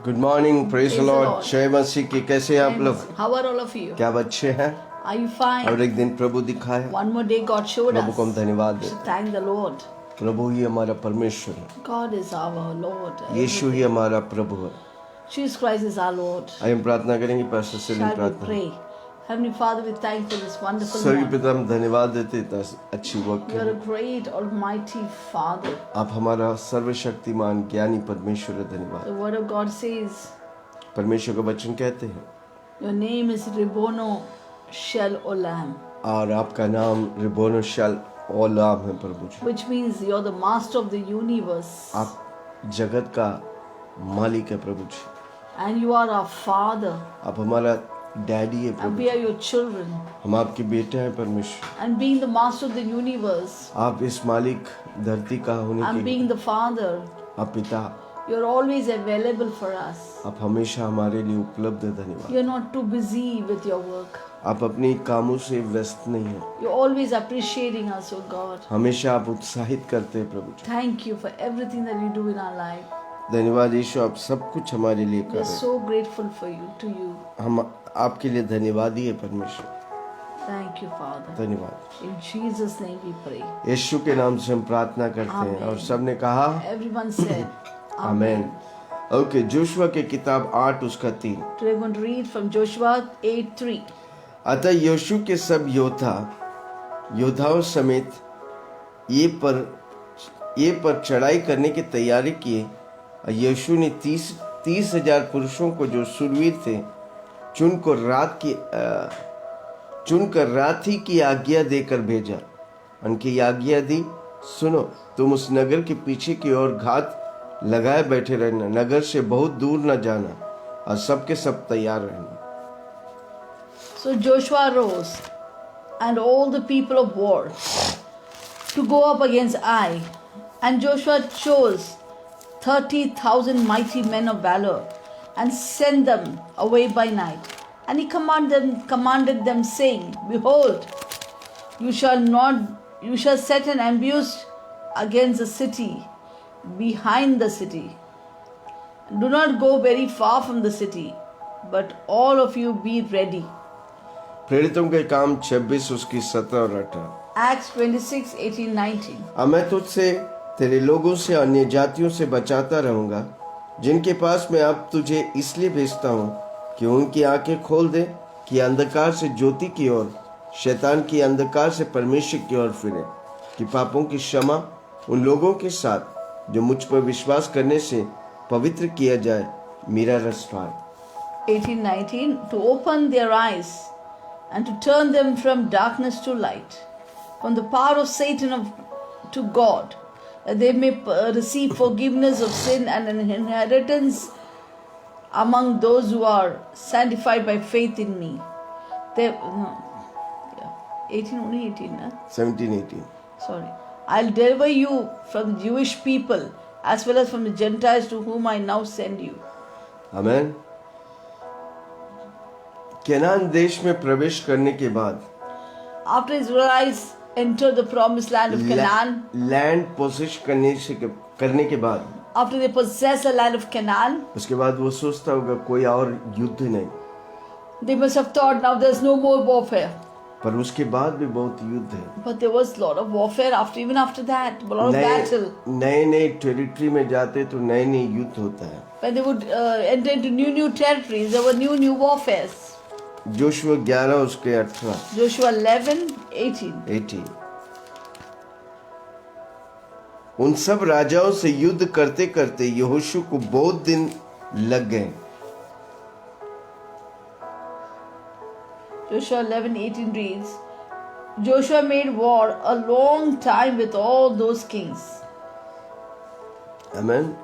Good morning, praise the Praise the Lord. Lord. जय मसीह की। कैसे हैं आप लोग? How are all of you? क्या आप अच्छे हैं? Are you fine? और एक दिन प्रभु दिखा है। One more day God showed प्रभु us. को हम धन्यवाद We should देते हैं। thank the Lord. प्रभु ही हमारा परमेश्वर है, God is our Lord. यीशु ही हमारा प्रभु है। Jesus Christ is our Lord. आइए हम प्रार्थना करेंगे। पास्टर से Shall we प्रार्थना। pray? Heavenly Father, we thank you for this wonderful स्वर्गीय morning. पिता, हम धन्यवाद देते हैं इतना अच्छी वक्त You are है। a great Almighty Father. आप हमारा सर्वशक्तिमान ज्ञानी परमेश्वर है। धन्यवाद। The Word of God says, परमेश्वर का वचन कहते हैं your name is Ribono Shel Olam, और आपका नाम रिबोनो शल ओलाम है प्रभु जी। which means you're the master of the universe. आप जगत का मालिक है प्रभु जी। And you are our Father. आप हमारा डैडी है And Prabhu we ji. are your children. हम आपके बेटे हैं परमेश्वर। And being the master of the universe, आप इस मालिक धरती का होने and के being the Father, आप पिता, you're always available for us. आप हमेशा हमारे लिए उपलब्ध है। धन्यवाद। You're not too busy with your work. आप अपनी कामों से व्यस्त नहीं हैं। You're always appreciating us, oh God. हमेशा आप उत्साहित करते हैं प्रभु जी। Thank you for everything that you do in our life. धन्यवाद यीशु, आप सब कुछ हमारे लिए कर We're रहे हैं। so grateful for you, to you. हम आपके लिए धन्यवादी है परमेश्वर। Thanक you, Father. धन्यवाद। In Jesus' name we pray. यीशु के नाम से हम प्रार्थना करते हैं आमीन। और सबने कहा Everyone said, आमेन। ओके, जोशुआ की किताब 8 उसका 3। Today we're going to read from Joshua 8:3. अतः यीशु के सब योद्धाओं समेत ये पर चढ़ाई करने की तैयारी किए। यीशु ने 30,000 पुरुषों को जो शूरवीर थे चुनकर रात ही की आज्ञा देकर भेजा। उनकी आज्ञा दी, सुनो, तुम उस नगर के पीछे की ओर घात लगाए बैठे रहना, नगर से बहुत दूर न जाना और सबके सब तैयार रहना। So Joshua arose, and all the people of war, to go up against Ai. And Joshua chose 30,000 mighty men of valor, and sent them away by night. And he commanded them, saying, Behold, you shall set an ambush against the city, behind the city. Do not go very far from the city, but all of you be ready. प्रेरितों के काम 26 उसकी 17 और 18। Acts 26, 18, 19. अब मैं तुझसे, तेरे लोगों से, अन्य जातियों से बचाता रहूंगा, जिनके पास मैं अब तुझे इसलिए भेजता हूँ कि उनकी आंखें खोल दे कि अंधकार से ज्योति की ओर, शैतान की अंधकार से परमेश्वर की ओर फिरे, कि पापों की क्षमा उन लोगों के साथ जो मुझ पर विश्वास करने से पवित्र किया जाए, मेरा रस पाए। 18, 19. To open their eyes and to turn them from darkness to light, from the power of Satan to God, that they may receive forgiveness of sin and an inheritance among those who are sanctified by faith in me. 18, only 18, huh? 17, 18। Sorry. I'll deliver you from the Jewish people as well as from the Gentiles to whom I now send you. आमीन। केनान देश में प्रवेश करने के बाद, After Israelites entered the promised land of Canaan, land possess करने के बाद, after they possessed the land of Canaan, उसके बाद वो सोचता होगा कोई और युद्ध नहीं, they must have thought now there's no more warfare. पर उसके बाद भी बहुत युद्ध है। But there was a lot of warfare even after that, a lot of battle. नए टेरिटरी में जाते तो नए युद्ध होता है। When they would enter into new territories, there were new warfares. Joshua 11 उसके 18। Joshua 11, 18. उन सब राजाओं से युद्ध करते करते यहोशू को बहुत दिन लग गए। Joshua 11, 18 reads, Joshua made war a long time with all those kings. आमीन।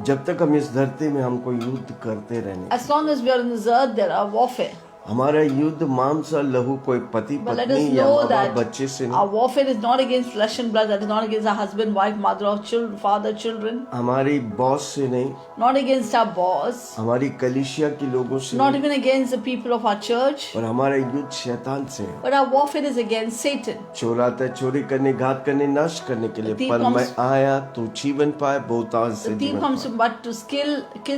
जब तक हम इस धरती में, हमको युद्ध करते रहने। As long as we are on this earth, there are warfare. हमारा युद्ध मांस और लहू कोई पति But let us पत्नी या know माँ बाप that बच्चे से नहीं। our warfare is not against flesh and blood, that is not against our husband, wife, mother or children, father, children, हमारी बॉस से नहीं, not against our boss, हमारी कलीसिया के लोगों से not नहीं, even against the people of our church, और हमारा युद्ध शैतान से है। but our warfare is against Satan. चोर आता है चोरी करने, घात करने, नाश करने के लिए, The thief पर comes- मैं आया तो जीवन पाए, बहुतायत से The thief जीवन comes पाए। but to kill,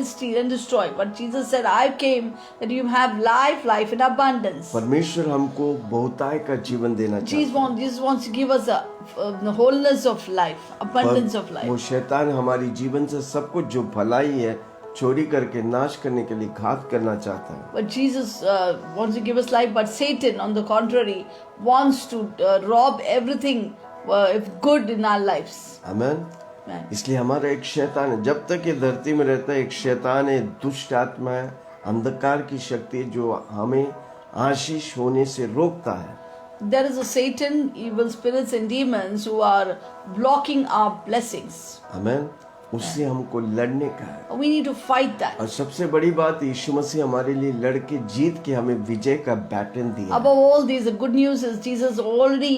steal, and destroy. But Jesus said, I came that you have life, life in abundance. परमेश्वर हमको बहुतायत का जीवन देना चाहता है। Jesus wants to give us the wholeness of life, abundance of वो life. शैतान हमारी जीवन से सब कुछ जो भलाई है चोरी करके नाश करने के लिए घात करना चाहता है। But Jesus wants to give us life, but Satan, on the contrary, wants to rob everything good in our lives. आमीन। Amen. इसलिए हमारा एक शैतान है, जब तक ये धरती में रहता है, एक शैतान है, दुष्ट आत्मा है, अंधकार की शक्ति जो हमें आशीष होने से रोकता है। There is a Satan, evil spirits and demons who are blocking our blessings. आमीन। उससे हमको लड़ने का है। We need to fight that. और सबसे बड़ी बात, यीशु मसीह हमारे लिए लड़के जीत के हमें विजय का बैटन दिया है। Above all these, the good news is Jesus already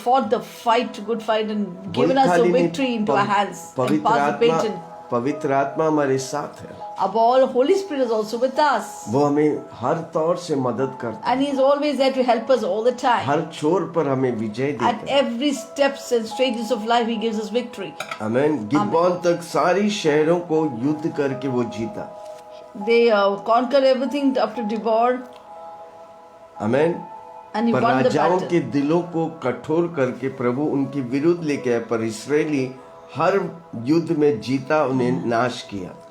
fought the fight, good fight, and given us the खाली नहीं, victory into our hands and passed the baton. पवित्र आत्मा हमारे साथ है। Above all, Holy Spirit is also with us. वो हमें हर तौर से मदद करता है। And He is always there to help us all the time. हर छोर पर हमें विजय At देता है। every steps and stages of life, He gives us victory. आमीन। गिबोन तक सारी शहरों को युद्ध करके वो जीता। They conquer everything up to Debor, आमीन। and He पर won the राजाओं battle. के दिलों को कठोर करके प्रभु उनके विरुद्ध लेके आए, पर इसराइली हर युद्ध में जीता, उन्हें नाश किया।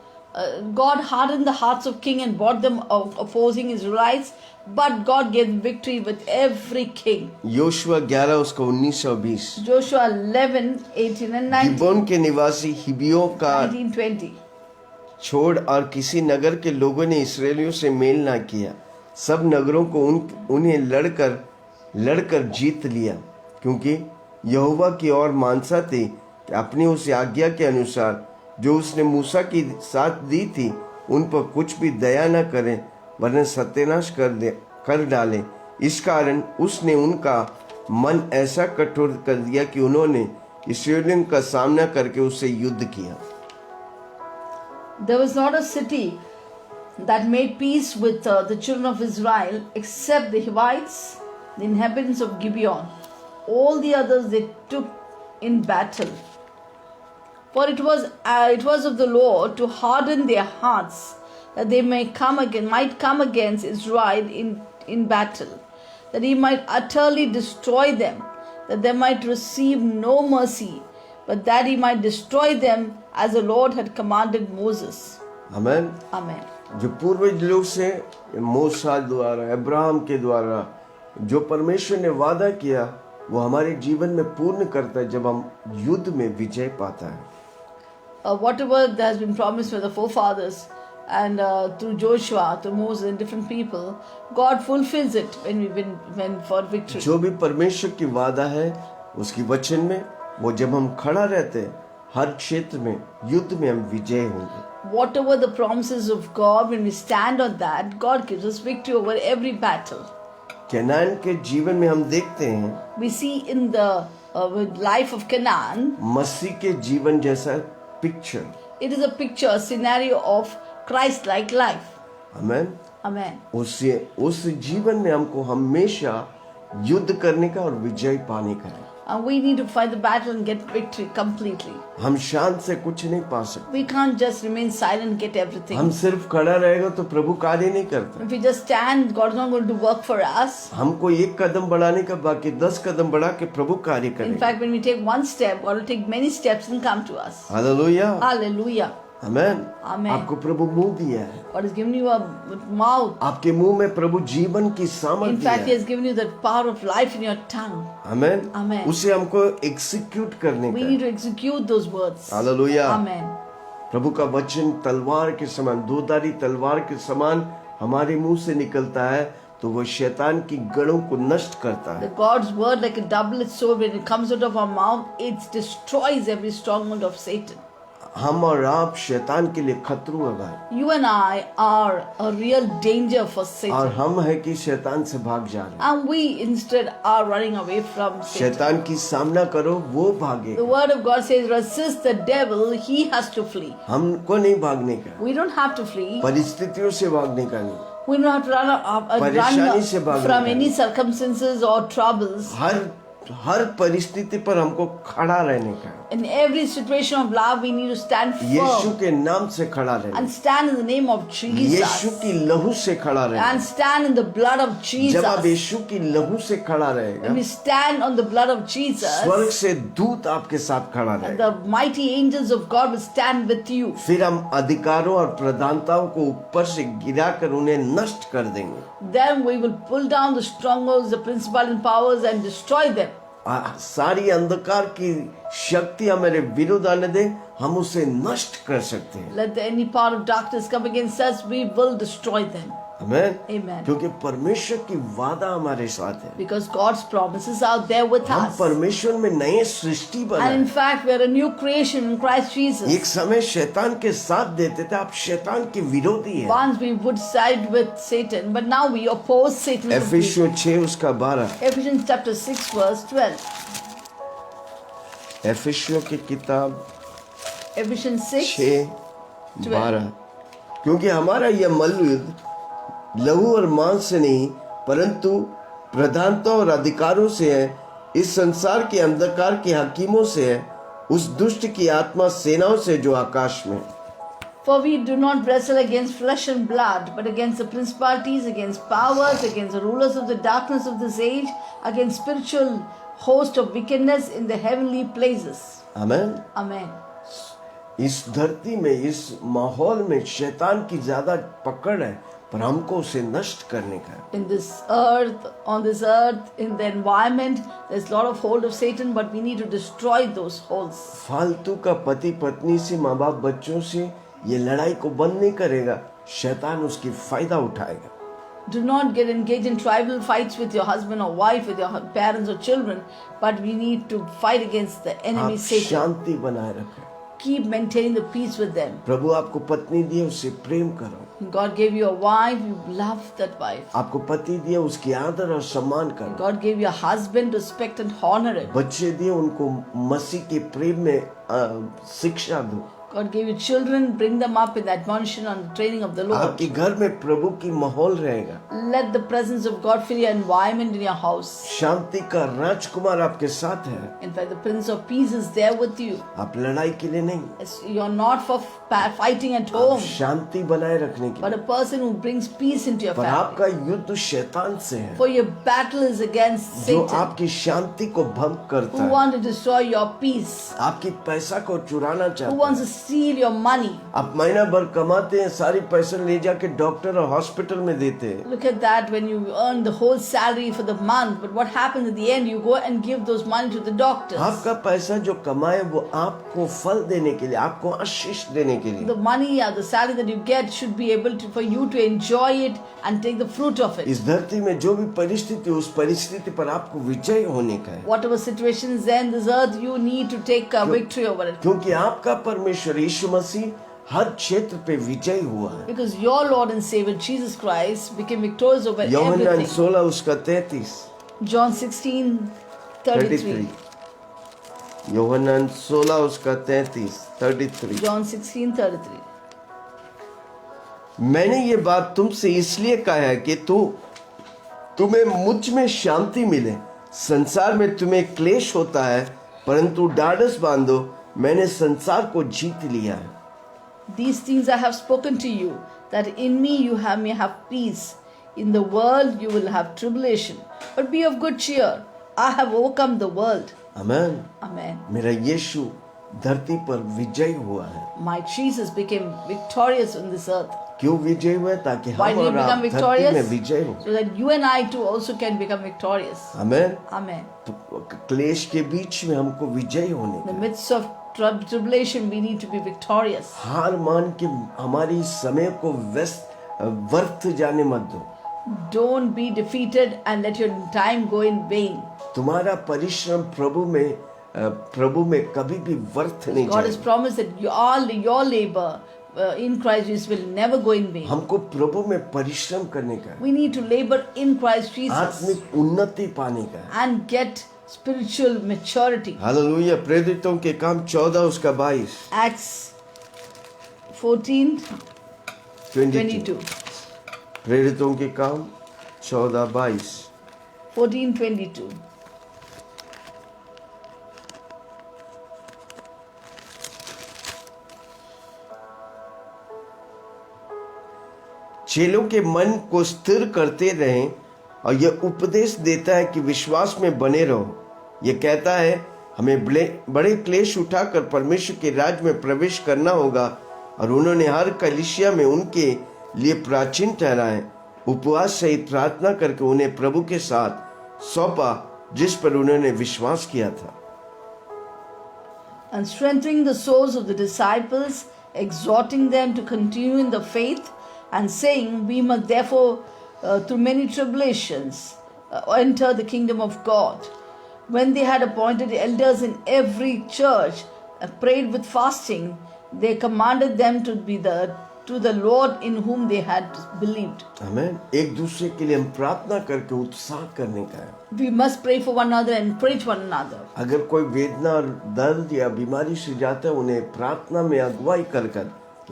God hardened the hearts of king and brought them opposing Israelites, but God gave victory with every king. Joshua 11 उसका 19 और 20। Joshua 11, 18 and 19, गिबोन के निवासी हिबियों का 19-20. छोड़ और किसी नगर के लोगों ने इसराइलियों से मेल ना किया। सब नगरों को उन्हें लड़कर जीत लिया, क्योंकि यहोवा की ओर मानसा थी कि अपनी उस आज्ञा के अनुसार जो उसने मूसा की साथ दी थी, उन पर कुछ भी दया न करें, वरना सत्यानाश कर डालें। इस कारण उसने उनका मन ऐसा कठोर कर दिया कि उन्होंने इस्राएलियों का सामना करके उससे युद्ध किया। There was not a city that made peace with the children of Israel except the Hivites, the inhabitants of Gibeon. All the others they took in battle. For it was of the Lord to harden their hearts, that they might come against Israel in battle, that He might utterly destroy them, that they might receive no mercy, but that He might destroy them as the Lord had commanded Moses. आमीन। Amen. जो पूर्वज लोग से मूसा द्वारा, Abraham के द्वारा जो परमेश्वर ने वादा किया, वो हमारे जीवन में पूर्ण करता है जब हम युद्ध में विजय पाता है। Whatever that has been promised by the forefathers and through Joshua, through Moses and different people, God fulfills it when we win for victory. जो भी परमेश्वर की वादा है उसकी वचन में, वो जब हम खड़ा रहते हैं हर क्षेत्र में युद्ध में हम विजय होंगे। Whatever the promises of God, when we stand on that, God gives us victory over every battle. Canyon के जीवन में हम देखते हैं We see in the life of Canaan, मसीह के जीवन जैसा picture. it is a picture, a scenario of Christ-like life. आमीन। Amen. उस जीवन में हमको हमेशा युद्ध करने का और विजय पाने का है। And we need to fight the battle and get victory completely. हम शांत से कुछ नहीं पा सकते। We can't just remain silent and get everything. हम सिर्फ खड़ा रहेगा तो प्रभु कार्य नहीं करता। If we just stand, God is not going to work for us. हमको एक कदम बढ़ाने का, बाकी 10 कदम बढ़ा के प्रभु कार्य In करेगा। fact, when we take one step, God will take many steps and come to us. Hallelujah. Hallelujah. आमीन। Amen. आपको प्रभु मुंह दिया है, God has given you a mouth. आपके मुंह में प्रभु जीवन की In सामर्थ दिया fact, He है। has given you the power of life in your tongue. आमीन। Amen. उसे हमको एग्जीक्यूट करने We का need है। to execute those words. Hallelujah. Amen. प्रभु का वचन तलवार के समान, दोधारी तलवार के समान हमारे मुंह से निकलता है, तो वो शैतान की गढ़ों को नष्ट करता The है। God's word, like a double-edged sword, when it comes out of our mouth, it destroys every stronghold of Satan. हम और आप शैतान के लिए खतरू है भाई, You and I are a real danger for और Satan. हम है कि शैतान से भाग जा रहे हैं। And we instead are running away from Satan. शैतान की सामना करो, वो भागे, The word of God says, resist the devil, he has to flee. हमको नहीं भागने का, We don't have to flee. परिस्थितियों से भागने का नहीं। We don't have to परेशानी से run भागने from का any नहीं। circumstances or troubles. हर परिस्थिति पर हमको खड़ा रहने का है। In every situation of life, we need to stand Yeshu firm के नाम से खड़ा रहना, and stand in the name of Yeshu Jesus की लहू से खड़ा रहना। and stand in the blood of जब आप Jesus. यीशु की लहू से खड़ा रहेगा, When we stand on the blood of स्वर्ग Jesus, से दूत आपके साथ खड़ा रहेगा। the mighty angels of God will stand with you. फिर हम अधिकारों और प्रधानताओं को ऊपर से गिराकर उन्हें नष्ट कर देंगे। Then we will pull down the strongholds, the principal and powers and destroy them. सारी अंधकार की शक्ति हमारे विरुद्ध आने दे, हम उसे नष्ट कर सकते हैं। Let any part of darkness come against us, we will destroy them. Amen. Amen. क्योंकि परमेश्वर की वादा हमारे साथ है। Because God's promises are there with हम us. परमेश्वर में नए सृष्टि And बने। in fact, we are a new creation in Christ Jesus. एक समय शैतान के साथ देते थे, आप शैतान के विरोधी हैं। Once we would side with Satan, but now we oppose Satan. completely. एफिसियों 6 उसका 12। Ephesians chapter 6 verse 12. एफिसियों की किताब Ephesians 6. 6:12। क्योंकि हमारा यह मल्लयुद्ध लहू और मांस से नहीं, परंतु प्रधानता और अधिकारों से है, इस संसार के अंधकार के हकीमों से है, उस दुष्ट की आत्मा सेनाओं से जो आकाश में। For we do not wrestle against flesh and blood, but against the principalities, against powers, against the rulers of the darkness of this age, against spiritual host of wickedness in the heavenly places. Amen. Amen. इस धरती में, इस माहौल में शैतान की ज्यादा पकड़ है, पर हमको उसे नष्ट करने का है। In this earth, on this earth, in the environment, there's a lot of hold of Satan, but we need to destroy those holds. फालतू का पति पत्नी से, माँ बाप बच्चों से ये लड़ाई को बंद नहीं करेगा, शैतान उसकी फायदा उठाएगा। Do not get engaged in tribal fights with your husband or wife, with your parents or children, but we need to fight against the enemy आप Satan. शांति बनाए रखें। Keep maintaining the peace with them. प्रभु आपको पत्नी दिए, उससे प्रेम करो। God gave you a wife, you love that wife. आपको पति दिए, उसकी आदर और सम्मान करो। God gave you a husband, respect and honor him. बच्चे दिए, उनको मसीह के प्रेम में शिक्षा दो। God gave you children, bring them up in the admonition and training of the Lord. आपके घर में प्रभु की माहौल रहेगा। Let the presence of God fill your environment in your house. शांति का राजकुमार आपके साथ है। In fact, the Prince of Peace is there with you. आप लड़ाई के लिए नहीं, You're not for fighting at आप home, शांति बनाए रखने के but लिए। a person who brings peace into your पर family. आपका युद्ध शैतान से है, For your battle is against जो Satan, आपकी शांति को भंग करता who है, wants to destroy your peace, आपकी पैसा को चुराना who चाहता wants है। to steal your money. आप महीना भर कमाते हैं, सारी पैसे ले जाके डॉक्टर और हॉस्पिटल में देते हैं। Look at that, when you earn the whole salary for the month, but what happens at the end? You go and give those money to the doctors. आपका पैसा जो कमाए वो आपको फल देने के लिए, आपको आशीष देने के लिए। The money or the salary that you get should be able to, for you to enjoy it and take the fruit of it. इस धरती में जो भी परिस्थिति, उस परिस्थिति पर आपको विजय होने का है, Whatever situations there in this earth, you need to take a victory over it. क्योंकि आपका परमेश्वर यीशु मसीह हर क्षेत्र पे विजय हुआ है। Because your Lord and Savior Jesus Christ became victorious over यूहन्ना everything. 16 उसका 33। John 16:33. यूहन्ना 16 उसका 33। John 16:33. मैंने ये बात तुमसे इसलिए कहा है कि तुम्हें मुझ में शांति मिले। संसार में तुम्हें क्लेश होता है, परंतु ढाढ़स बांधो, मैंने संसार को जीत लिया है। These things I have spoken to you, that in me you may have peace. In the world you will have tribulation, but be of good cheer. I have overcome the world. आमीन। Amen. मेरा यीशु धरती पर विजय हुआ है। My Jesus became victorious on this earth. क्यों विजय हुआ? ताकि Why हम did he और आप become धरती में victorious? विजय हो। So that you and I too also can become victorious. आमीन। Amen. तो क्लेश के बीच में हमको विजय होने In the का, midst of tribulation, we need to be victorious. हार मान के हमारी समय को व्यर्थ जाने मत दो। Don't be defeated and let your time go in vain. तुम्हारा परिश्रम प्रभु में प्रभु में कभी भी व्यर्थ नहीं God has जाएगा। promised that your labor in Christ Jesus will never go in vain. हमको प्रभु में परिश्रम करने का है, We need to labor in Christ Jesus आत्मिक उन्नति पाने का है। and get spiritual maturity. Hallelujah. प्रेरितों के काम 14 उसका 22 Acts 14:22. प्रेरितों के काम 14:22 14:22. चेलों के मन को स्थिर करते रहें और यह उपदेश देता है कि विश्वास में बने रहो। यह कहता है हमें बड़े क्लेश उठाकर परमेश्वर के राज्य में प्रवेश करना होगा, और उन्होंने हर कलीसिया में उनके लिए प्राचीन ठहराए, उपवास सहित प्रार्थना करके उन्हें प्रभु के साथ सौंपा जिस पर उन्होंने विश्वास किया था। And strengthening the souls of the disciples, exhorting them to continue in the faith, and saying, we must therefore, through many tribulations, enter the kingdom of God. When they had appointed elders in every church, and prayed with fasting, they commanded them to the Lord in whom they had believed. आमीन। एक दूसरे के लिए हम प्रार्थना करके उत्साह करने का है। We must pray for one another and encourage one another. अगर कोई वेदना और दर्द या बीमारी से जाता है, उन्हें प्रार्थना में अगुवाई कर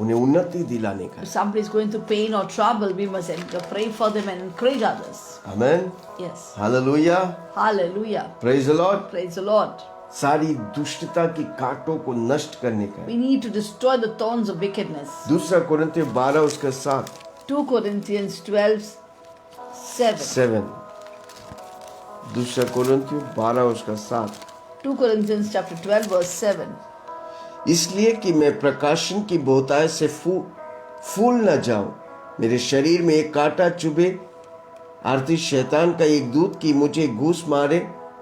उन्हें उन्नति दिलाने का। If somebody is going through pain or trouble, we must pray for them and encourage others. आमीन। Yes. Hallelujah. Hallelujah. Praise the Lord. Praise the Lord. सारी दुष्टता की कांटों को नष्ट करने का। We need to destroy the thorns of wickedness. दूसरा कोरिन्थियों 12 उसका 7 2 Corinthians 12:7. 7 दूसरा कोरिन्थियों 12 उसका 7 2 Corinthians chapter 12 verse 7. इसलिए कि मैं प्रकाशन की बहुतायत से फूल न जाऊं, मेरे शरीर में एक कांटा चुभे, अर्थात शैतान का एक दूत की मुझे घूस मारे,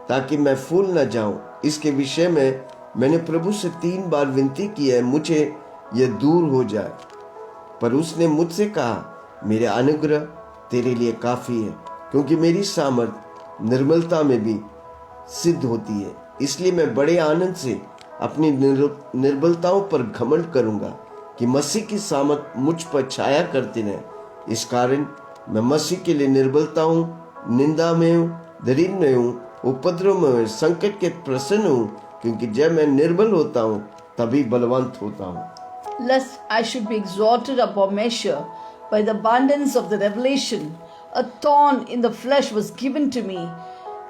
ताकि मैं फूल न जाऊं। इसके विषय में मैंने प्रभु से 3 बार विनती की है, मुझे यह दूर हो जाए। पर उसने मुझसे कहा, मेरे अनुग्रह तेरे लिए काफी है, क्योंकि मेरी सामर्थ निर्मलता में भी सिद्ध होती है। इसलिए मैं बड़े आनंद से अपनी निर्बलताओं पर घमंड करूंगा कि मसीह की सामर्थ मुझ पर छाया करती रहे। इस कारण मैं मसीह के लिए निर्बलता हूँ, निंदा में हूँ, दरिद्र में हूँ, उपद्रव में हूँ, संकट के प्रसन्न हूँ, क्योंकि जब मैं निर्बल होता हूँ तभी बलवंत होता हूँ। Lest I should be exalted above measure by the abundance of the revelation, a thorn in the flesh was given to me,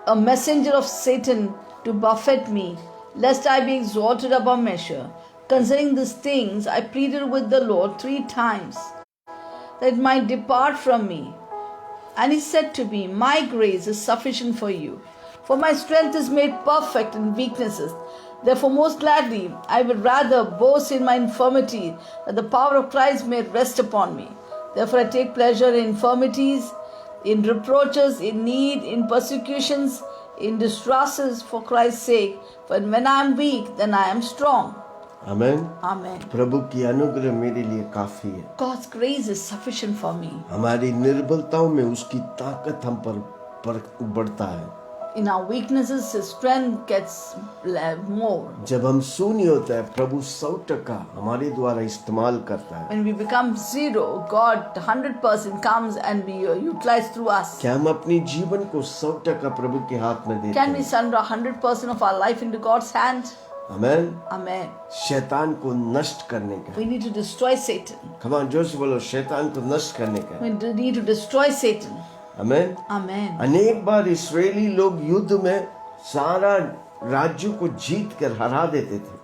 a messenger of Satan to buffet me, lest I be exalted above measure. Concerning these things, I pleaded with the Lord 3 times, that it might depart from me. And he said to me, my grace is sufficient for you, for my strength is made perfect in weaknesses. Therefore, most gladly, I would rather boast in my infirmity, that the power of Christ may rest upon me. Therefore, I take pleasure in infirmities, in reproaches, in need, in persecutions, in distresses for Christ's sake. For when I am weak, then I am strong. आमीन। Amen. प्रभु की अनुग्रह मेरे लिए काफी है। God's grace is sufficient for me. हमारी निर्बलताओं में उसकी ताकत हम पर बढ़ता है। In our weaknesses, His strength gets more. जब हम शून्य होता है, प्रभु 100% हमारे द्वारा इस्तेमाल करता है। When we become zero, God 100% comes and be utilized through us. क्या हम अपनी जीवन को 100% प्रभु के हाथ में देते Can we हैं? surrender 100% of our life into God's hand? आमीन। Amen. शैतान को नष्ट करने का। We need to destroy Satan. Come on, जोर से बोलो, शैतान को नष्ट करने का। We need to destroy Satan. आमीन। Amen. अनेक बार इस्राएली लोग युद्ध में सारा राज्यों को जीत कर हरा देते थे।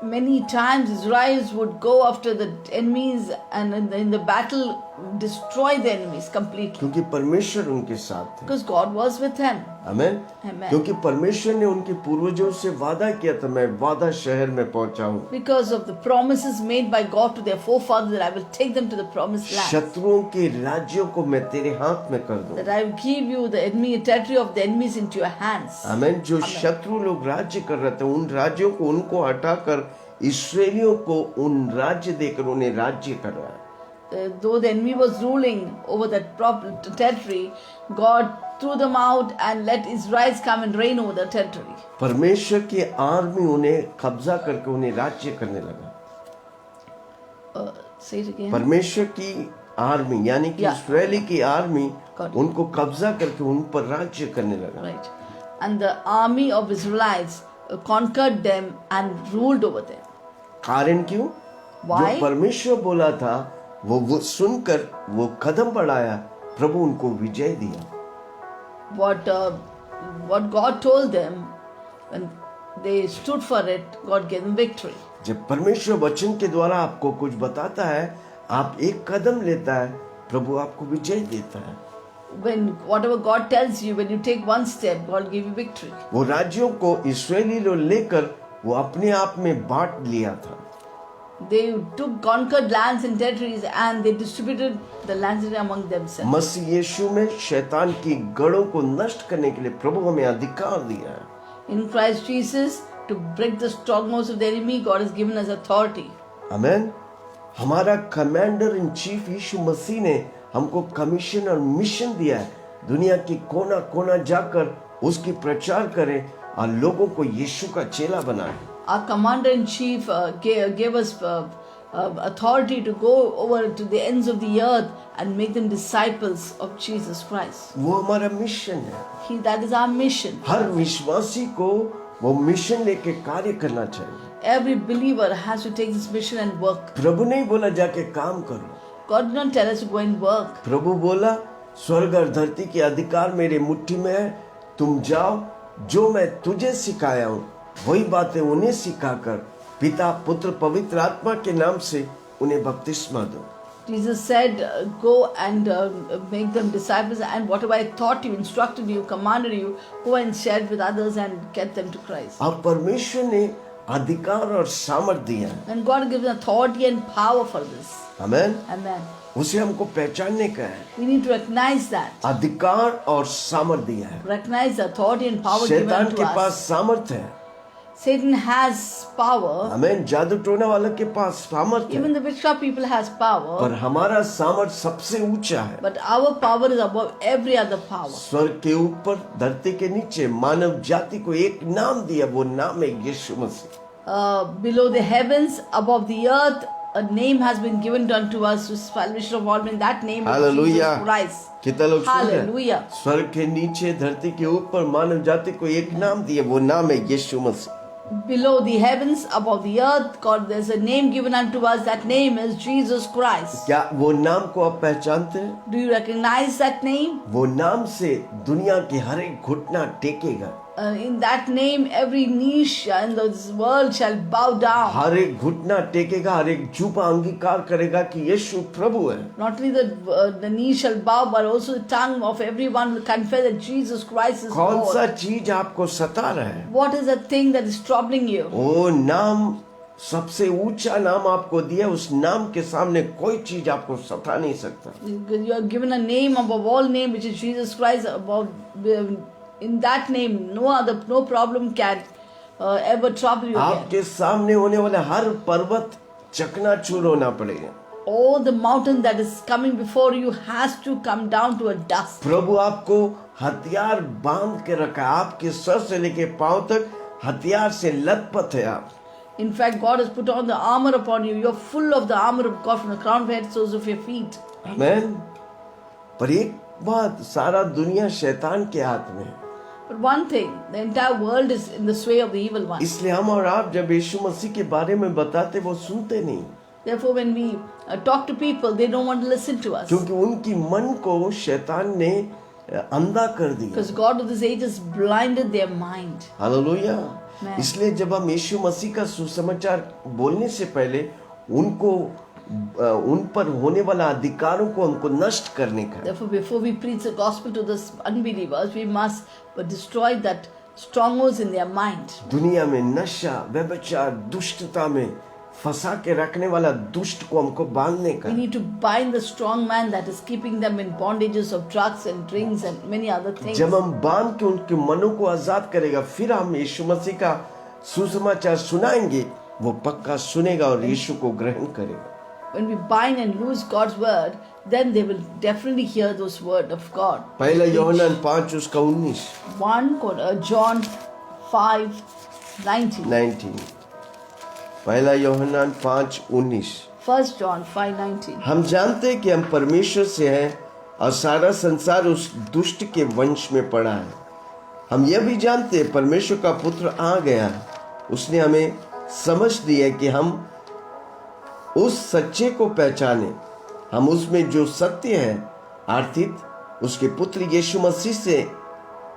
Many times Israelites would go after the enemies and in the battle destroy the enemies completely. क्योंकि परमेश्वर उनके साथ थे। Because God was with them. आमीन। Amen. क्योंकि परमेश्वर ने उनके पूर्वजों से वादा किया था, मैं वादा शहर में पहुंचाऊं। Because of the promises made by God to their forefathers, that I will take them to the promised land. शत्रुओं के राज्यों को मैं तेरे हाथ में कर दूं। That I will give you the enemy territory of the enemies into your hands. आमीन। जो शत्रु लोग राज्य कर रहे थे, उन राज्यों को उनको हटाकर इस्राएलियों को उन राज्य देकर उन्हें राज्य करवाया। though the enemy was ruling over that territory, God threw them out and let Israelites come and reign over the territory. परमेश्वर की आर्मी उन्हें कब्जा करके उन्हें राज्य करने लगा। Say it again. परमेश्वर की आर्मी यानी कि Yeah. इस्राएली की आर्मी Got it. उनको कब्जा करके उन पर राज्य करने लगा। Right. And the army of Israelites conquered them and ruled over them. कारण क्यों? Why? जो परमेश्वर बोला था वो सुनकर वो कदम बढ़ाया, प्रभु उनको विजय दिया। What God told them, when they stood for it, God gave them victory. जब परमेश्वर वचन के द्वारा आपको कुछ बताता है, आप एक कदम लेता है, प्रभु आपको विजय देता है। When whatever God tells you, when you take one step, God give you victory. वो राज्यों को इस्राएली लोग लेकर वो अपने आप में बांट लिया था। They took conquered lands and territories and they distributed the lands among themselves. मसीह यीशु में शैतान की गढ़ों को नष्ट करने के लिए प्रभु हमें अधिकार दिया है। In Christ Jesus, to break the strongholds of the enemy, God has given us authority. आमेन। हमारा कमांडर इन चीफ यीशु मसीह ने हमको कमीशन और मिशन दिया है, दुनिया की कोना कोना जाकर उसकी प्रचार करें और लोगों को यीशु का चेला बनाएं। Our commander-in-chief gave us authority to go over to the ends of the earth and make them disciples of Jesus Christ. वो हमारा मिशन है। That is our mission. हर विश्वासी को वो मिशन लेके कार्य करना चाहिए। Every believer has to take this mission and work. प्रभु नहीं बोला जाके काम करो। God did not tell us to go and work. प्रभु बोला स्वर्ग और धरती के अधिकार मेरे मुट्ठी में है, तुम जाओ, जो मैं तुझे सिखाया हूँ वही बातें उन्हें सिखाकर पिता पुत्र पवित्र आत्मा के नाम से उन्हें बपतिस्मा दो। Jesus said, go and make them disciples, and whatever I taught you, instructed you, commanded you, go and share it with others and get them to Christ. अब परमेश्वर ने अधिकार और सामर्थ दिया है। And God gives authority and power for this. Amen. Amen. उसे हमको पहचानने का है। We need to recognize that. अधिकार और सामर्थ दिया है। Recognize the authority and power given शैतान to के us. पास सामर्थ है। Satan has power. आमेन। जादू टोना वाले के पास सामर्थ है। Even the witchcraft people has power. पर हमारा सामर्थ सबसे ऊंचा है। But our power is above every other power. स्वर्ग के ऊपर धरती के नीचे मानव जाति को एक नाम दिया, वो नाम है यीशु मसीह। Below the heavens, above the earth, a name has been given unto us to salvation of all men. That name is hallelujah. Jesus Christ. कितना लोग सुन रहे हैं? हालेलुया। स्वर्ग के नीचे धरती के ऊपर मानव जाति को एक नाम दिया, वो नाम है यीशु मसीह। Below the heavens, above the earth, God, there's a name given unto us. That name is Jesus Christ. क्या वो नाम को आप पहचानते हैं? Do you recognize that name? वो नाम से दुनिया के हर एक घुटना टेकेगा। In that name, every niche in this world shall bow down. हर एक घुटना टेकेगा, हर एक जुबा अंगीकार करेगा कि यीशु प्रभु है। Not only the knee shall bow, but also the tongue of everyone will confess that Jesus Christ is कौन सा Lord. चीज आपको सता रहा है? What is the thing that is troubling you? वो नाम सबसे ऊंचा नाम आपको दिया, उस नाम के सामने कोई चीज आपको सता नहीं सकता। You are given a name above all name, which is Jesus Christ. In that name, no problem can ever trouble you again. आपके सामने होने वाला हर पर्वत चकनाचूर होना पड़ेगा। All the mountain that is coming before you has to come down to a dust. प्रभु आपको हथियार बांध के रखा है, आपके सर से लेके पांव तक हथियार से लथपथ है आप। In fact, God has put on the armor upon you. You're full of the armor of God from the crown of your head to the soles of your feet. आमेन। पर एक बात, सारा दुनिया शैतान के हाथ में है। But one thing, the entire world is in the sway of the evil one. इसलिए हम और आप जब यीशु मसीह के बारे में बताते वो सुनते नहीं, Therefore, when we talk to people, they don't want to listen to us. क्योंकि उनकी मन को शैतान ने अंधा कर दिया। Because God of this age has blinded their mind. Hallelujah. Amen. इसलिए जब हम यीशु मसीह का सुसमाचार बोलने से पहले उनको उन पर होने वाला अधिकारों को हमको नष्ट करने का है। Therefore, before we preach the gospel to the unbelievers, we must destroy that strongholds in their mind. दुनिया में नशा, व्यभिचार, दुष्टता में फंसा के रखने वाला दुष्ट को हमको बांधने का We है। need to bind the strong man that is keeping them in bondages of drugs and drinks and many other things. जब हम बांध के उनके मनों को आजाद करेगा, फिर हम यीशु मसीह का सुसमाचार सुनाएंगे, वो पक्का सुनेगा और यीशु को ग्रहण करेगा। when we bind and loose God's word, then they will definitely hear those word of God. पहला यूहन्ना 5 उसका 19 John 5:19. 19 पहला यूहन्ना 5:19 1 John 5:19. हम जानते हैं कि हम परमेश्वर से हैं और सारा संसार उस दुष्ट के वंश में पड़ा है। हम यह भी जानते हैं परमेश्वर का पुत्र आ गया है। उसने हमें समझ दी है कि हम उस सच्चे को पहचाने। हम उसमें जो सत्य है अर्थात उसके पुत्र यीशु मसीह से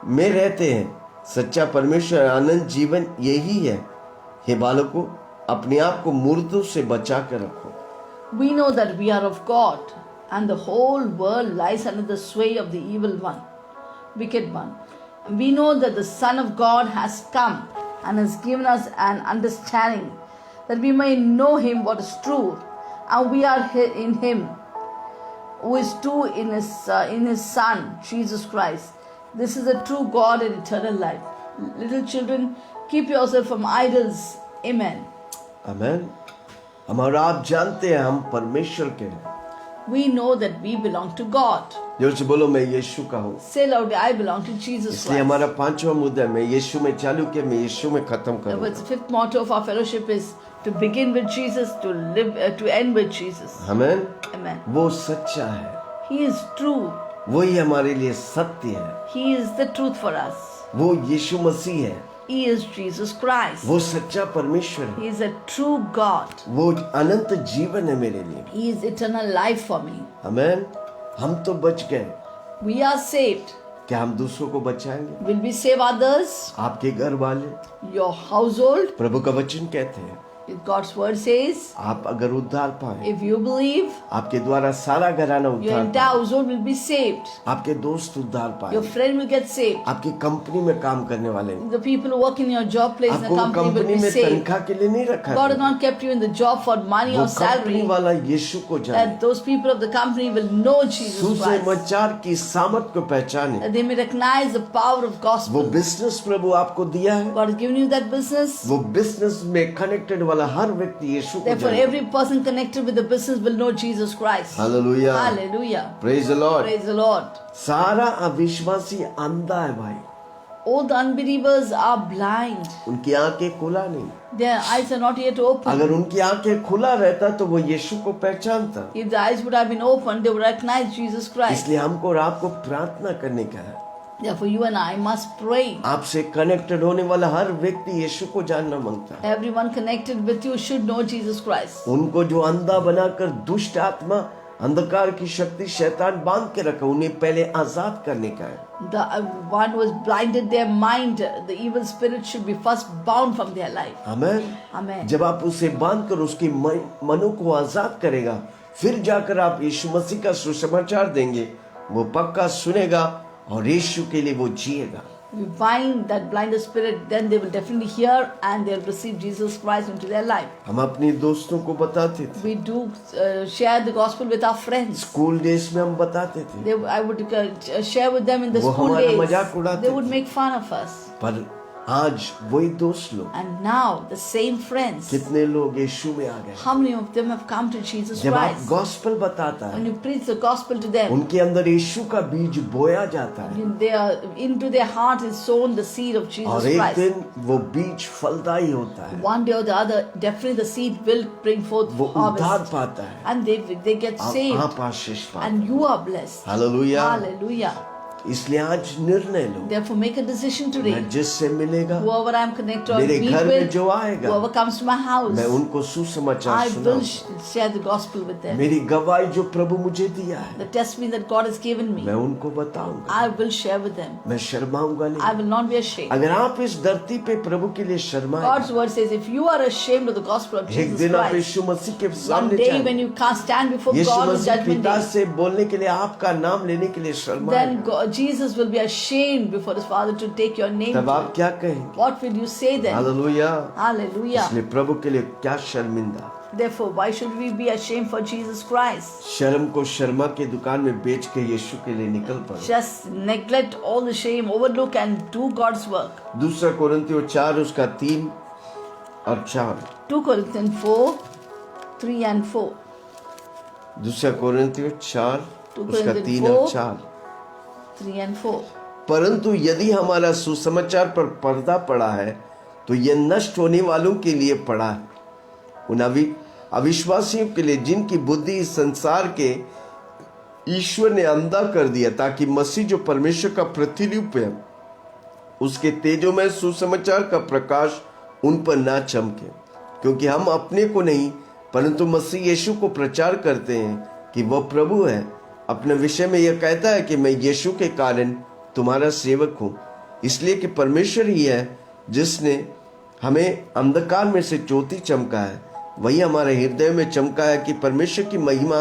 में रहते हैं। सच्चा परमेश्वर आनंद जीवन यही है। हे बालकों, अपने आप को मुर्दों से बचा कर रखो। We know that we are of God, and the whole world lies under the sway of the evil one, wicked one. We know that the Son of God has come and has given us an understanding that we may know him what is true, and we are in him who is true in his Son Jesus Christ. This is the true God and eternal life. Little children, keep yourself from idols. Amen. आमेन। हम और आप जानते हैं हम परमेश्वर के हैं। We know that we belong to God. जोर से बोलो, मैं यीशु का हूँ। Say loudly, I belong to Jesus इसलिए Christ. हमारा पांचवा मुद्दा है, मैं यीशु में चालू किया, मैं यीशु में खत्म The करूँगा। fifth motto of our fellowship is to begin with Jesus, to live, to end with Jesus. Amen. Amen. वो सच्चा है, He is true. वही हमारे लिए सत्य है। He is the truth for us. वो यीशु मसीह है, He is Jesus Christ. वो सच्चा परमेश्वर है, He is a true God. वो अनंत जीवन है मेरे लिए। He is eternal life for me. आमेन। हम तो बच गए, We are saved. क्या हम दूसरों को बचाएंगे? Will we save others? आपके घर वाले, Your household? प्रभु का वचन कहते हैं, God's word says, आप अगर उद्धार पाए, if you believe, आपके द्वारा सारा घराना your उद्धार entire पाए, household will be saved. आपके दोस्त उद्धार पाए, Your friend will get saved. आपकी कंपनी में काम करने वाले, The people who work in your job place in the आपको company will कंपनी be में saved. तनख्वाह के लिए नहीं रखा God has है। not kept you in the job for money वो or कंपनी salary. वाला यीशु को जाने, That those people of the company will know Jesus Christ. सुसमाचार की सामर्थ को पहचाने। That they may recognize the power of वो gospel. बिजनेस प्रभु आपको दिया है, God has given you that business. वो बिजनेस में कनेक्टेड वाला हर व्यक्ति यीशु को Therefore, जाने। every person connected with the business will know Jesus Christ. Hallelujah, Hallelujah. Praise the Lord. Praise the Lord. सारा अविश्वासी अंधा है भाई, All the unbelievers are blind. उनकी आंखें खुला नहीं। Their eyes are not yet open. अगर उनकी आंखें खुला रहता तो वो यीशु को पहचानता। If the eyes would have been opened, they would recognize Jesus Christ. इसलिए हमको और आपको प्रार्थना करने का है। Therefore, you and I must pray. आपसे कनेक्टेड होने वाला हर व्यक्ति यीशु को जानना मांगता है। Everyone connected with you should know Jesus Christ. उनको जो अंधा बनाकर दुष्ट आत्मा, अंधकार की शक्ति शैतान बांध के रखा, उन्हें पहले आजाद करने का है। The one who has blinded their mind, the evil spirit should be first bound from their life. Amen. Amen. जब आप उसे बांध कर उसकी मनों को आजाद करेगा, फिर जाकर आप यीशु मसीह का सुसमाचार देंगे, वो पक्का सुनेगा और यीशु के लिए वो जिएगा। We bind that blinded spirit, then they will definitely hear and they'll receive Jesus Christ into their life. हम अपने दोस्तों को बताते थे, We do share the gospel with our friends. School days में हम बताते थे, I would share with them in the वो school हमारा days. मजाक उड़ाते They would थे। make fun of us. पर आज वही दोस्त लोग, And now the same friends, कितने लोग यीशु में आ गए। how many of them have come to Jesus जब आप Christ? गॉस्पेल बताता When है, you preach the gospel to them, उनके अंदर यीशु का बीज बोया जाता है they are, into their heart is sown the seed of Jesus और एक Christ. दिन वो बीज फलदायी होता है, One day or the other, definitely the seed will bring forth वो उद्धार harvest, पाता है, and they get saved, आप आशीष पाते and you are blessed. Hallelujah. Hallelujah. इसलिए आज निर्णय लो, Therefore, make a decision today. मैं जिससे मिलेगा, Whoever I am connected or मेरे meet घर में with, जो आएगा, whoever comes to my house, मैं उनको सुसमाचार I will सुनाऊंगा। share the gospel with them. मेरी गवाही जो प्रभु मुझे दिया है, The testimony that God has given me, मैं उनको बताऊंगा, I will share with them. मैं शर्माऊंगा I नहीं। will not be ashamed. अगर आप इस धरती पे प्रभु के लिए शर्माए, God's word says, if you are ashamed of the gospel of एक Jesus दिन आप Christ, यीशु मसीह के one सामने day जाएंगे, when you can't stand before Yeshu God on Masih judgment पिता day, से बोलने के लिए, आपका नाम लेने के लिए शर्माए, then Jesus will be ashamed before his Father to take your name. तब आप क्या कहेंगे? What will you say then? Hallelujah. Hallelujah. इसलिए प्रभु के लिए क्या शर्मिंदा। Therefore, why should we be ashamed for Jesus Christ? शर्म को शर्मा के दुकान में बेच के यीशु के लिए निकल पड़ो। Just neglect all the shame, overlook and do God's work. दूसरा कोरिन्थियों 4 उसका 3 और 4। 2 Corinthians 4, 3 and 4. दूसरा कोरिन्थियों 4 2 उसका Corinthians 3 और 4, 4। 3 and 4. परंतु यदि हमारा सुसमाचार पर पर्दा पड़ा है तो यह नष्ट होने वालों के लिए पड़ा है, उन अविश्वासियों के लिए जिनकी बुद्धि इस संसार के ईश्वर ने अंधा कर दिया, ताकि मसीह जो परमेश्वर का प्रतिरूप है उसके तेजोमय सुसमाचार का प्रकाश उन पर ना चमके। क्योंकि हम अपने को नहीं परंतु मसीह यीशु को प्रचार करते हैं कि वह प्रभु है। अपने विषय में यह कहता है कि मैं यीशु के कारण तुम्हारा सेवक हूँ, इसलिए कि परमेश्वर ही है जिसने हमें अंधकार में से ज्योति चमका है, वही हमारे हृदय में चमका है कि परमेश्वर की महिमा